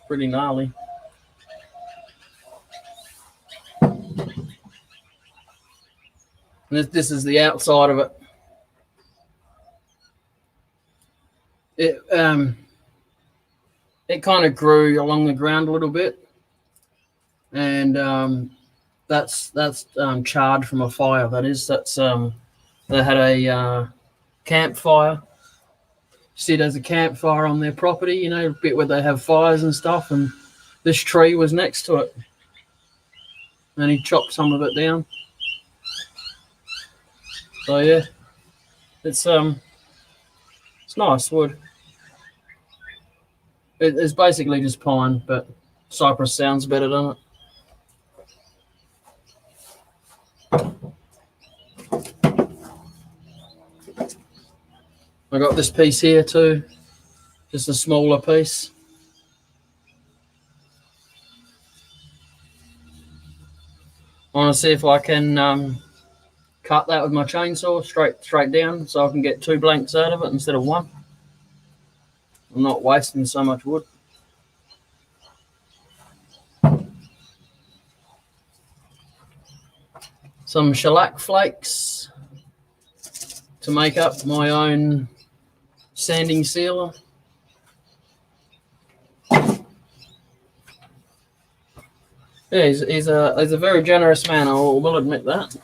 Pretty gnarly. And this is the outside of it. It kind of grew along the ground a little bit, and that's charred from a fire. That's they had a campfire. See, there's a campfire on their property, you know, a bit where they have fires and stuff, and this tree was next to it, and he chopped some of it down. So yeah, it's nice wood. It's basically just pine, but cypress sounds better, doesn't it? I got this piece here too, just a smaller piece. I want to see if I can cut that with my chainsaw straight down, so I can get 2 blanks out of it instead of 1. I'm not wasting so much wood. Some shellac flakes to make up my own sanding sealer. Yeah, he's a very generous man, I will admit that.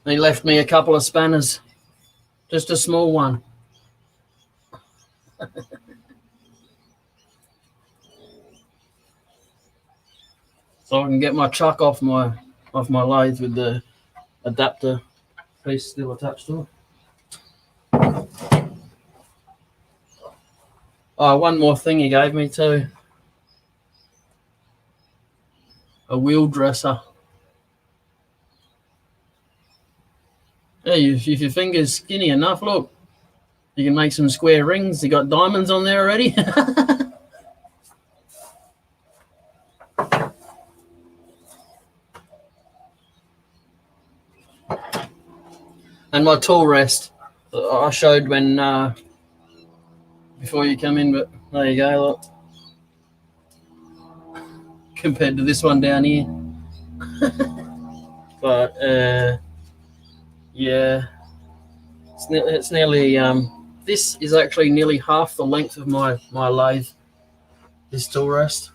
He left me a couple of spanners, just a small one. So I can get my chuck off my lathe with the adapter piece still attached to it. Oh, one more thing he gave me too. A wheel dresser. Yeah, if your finger's skinny enough, look, you can make some square rings. You got diamonds on there already. And my tool rest, I showed when before you come in, but there you go, look. Compared to this one down here. But yeah, it's nearly this is actually nearly half the length of my lathe, this tool rest.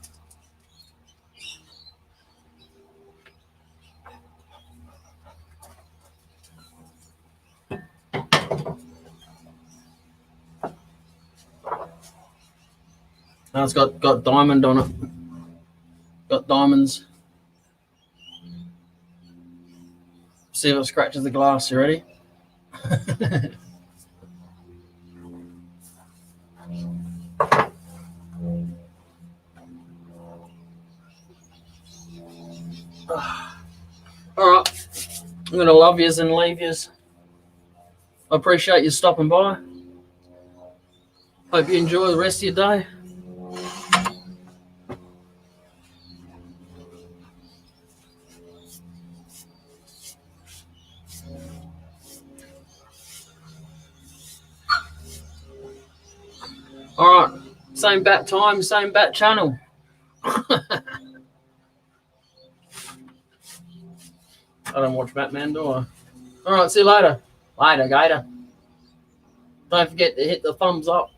Now it's got diamond on it. Got diamonds. See if it scratches the glass. You ready? All right. I'm going to love yous and leave yous. I appreciate you stopping by. Hope you enjoy the rest of your day. All right, same bat time, same bat channel. I don't watch Batman, do I? All right, see you later. Later, Gator. Don't forget to hit the thumbs up.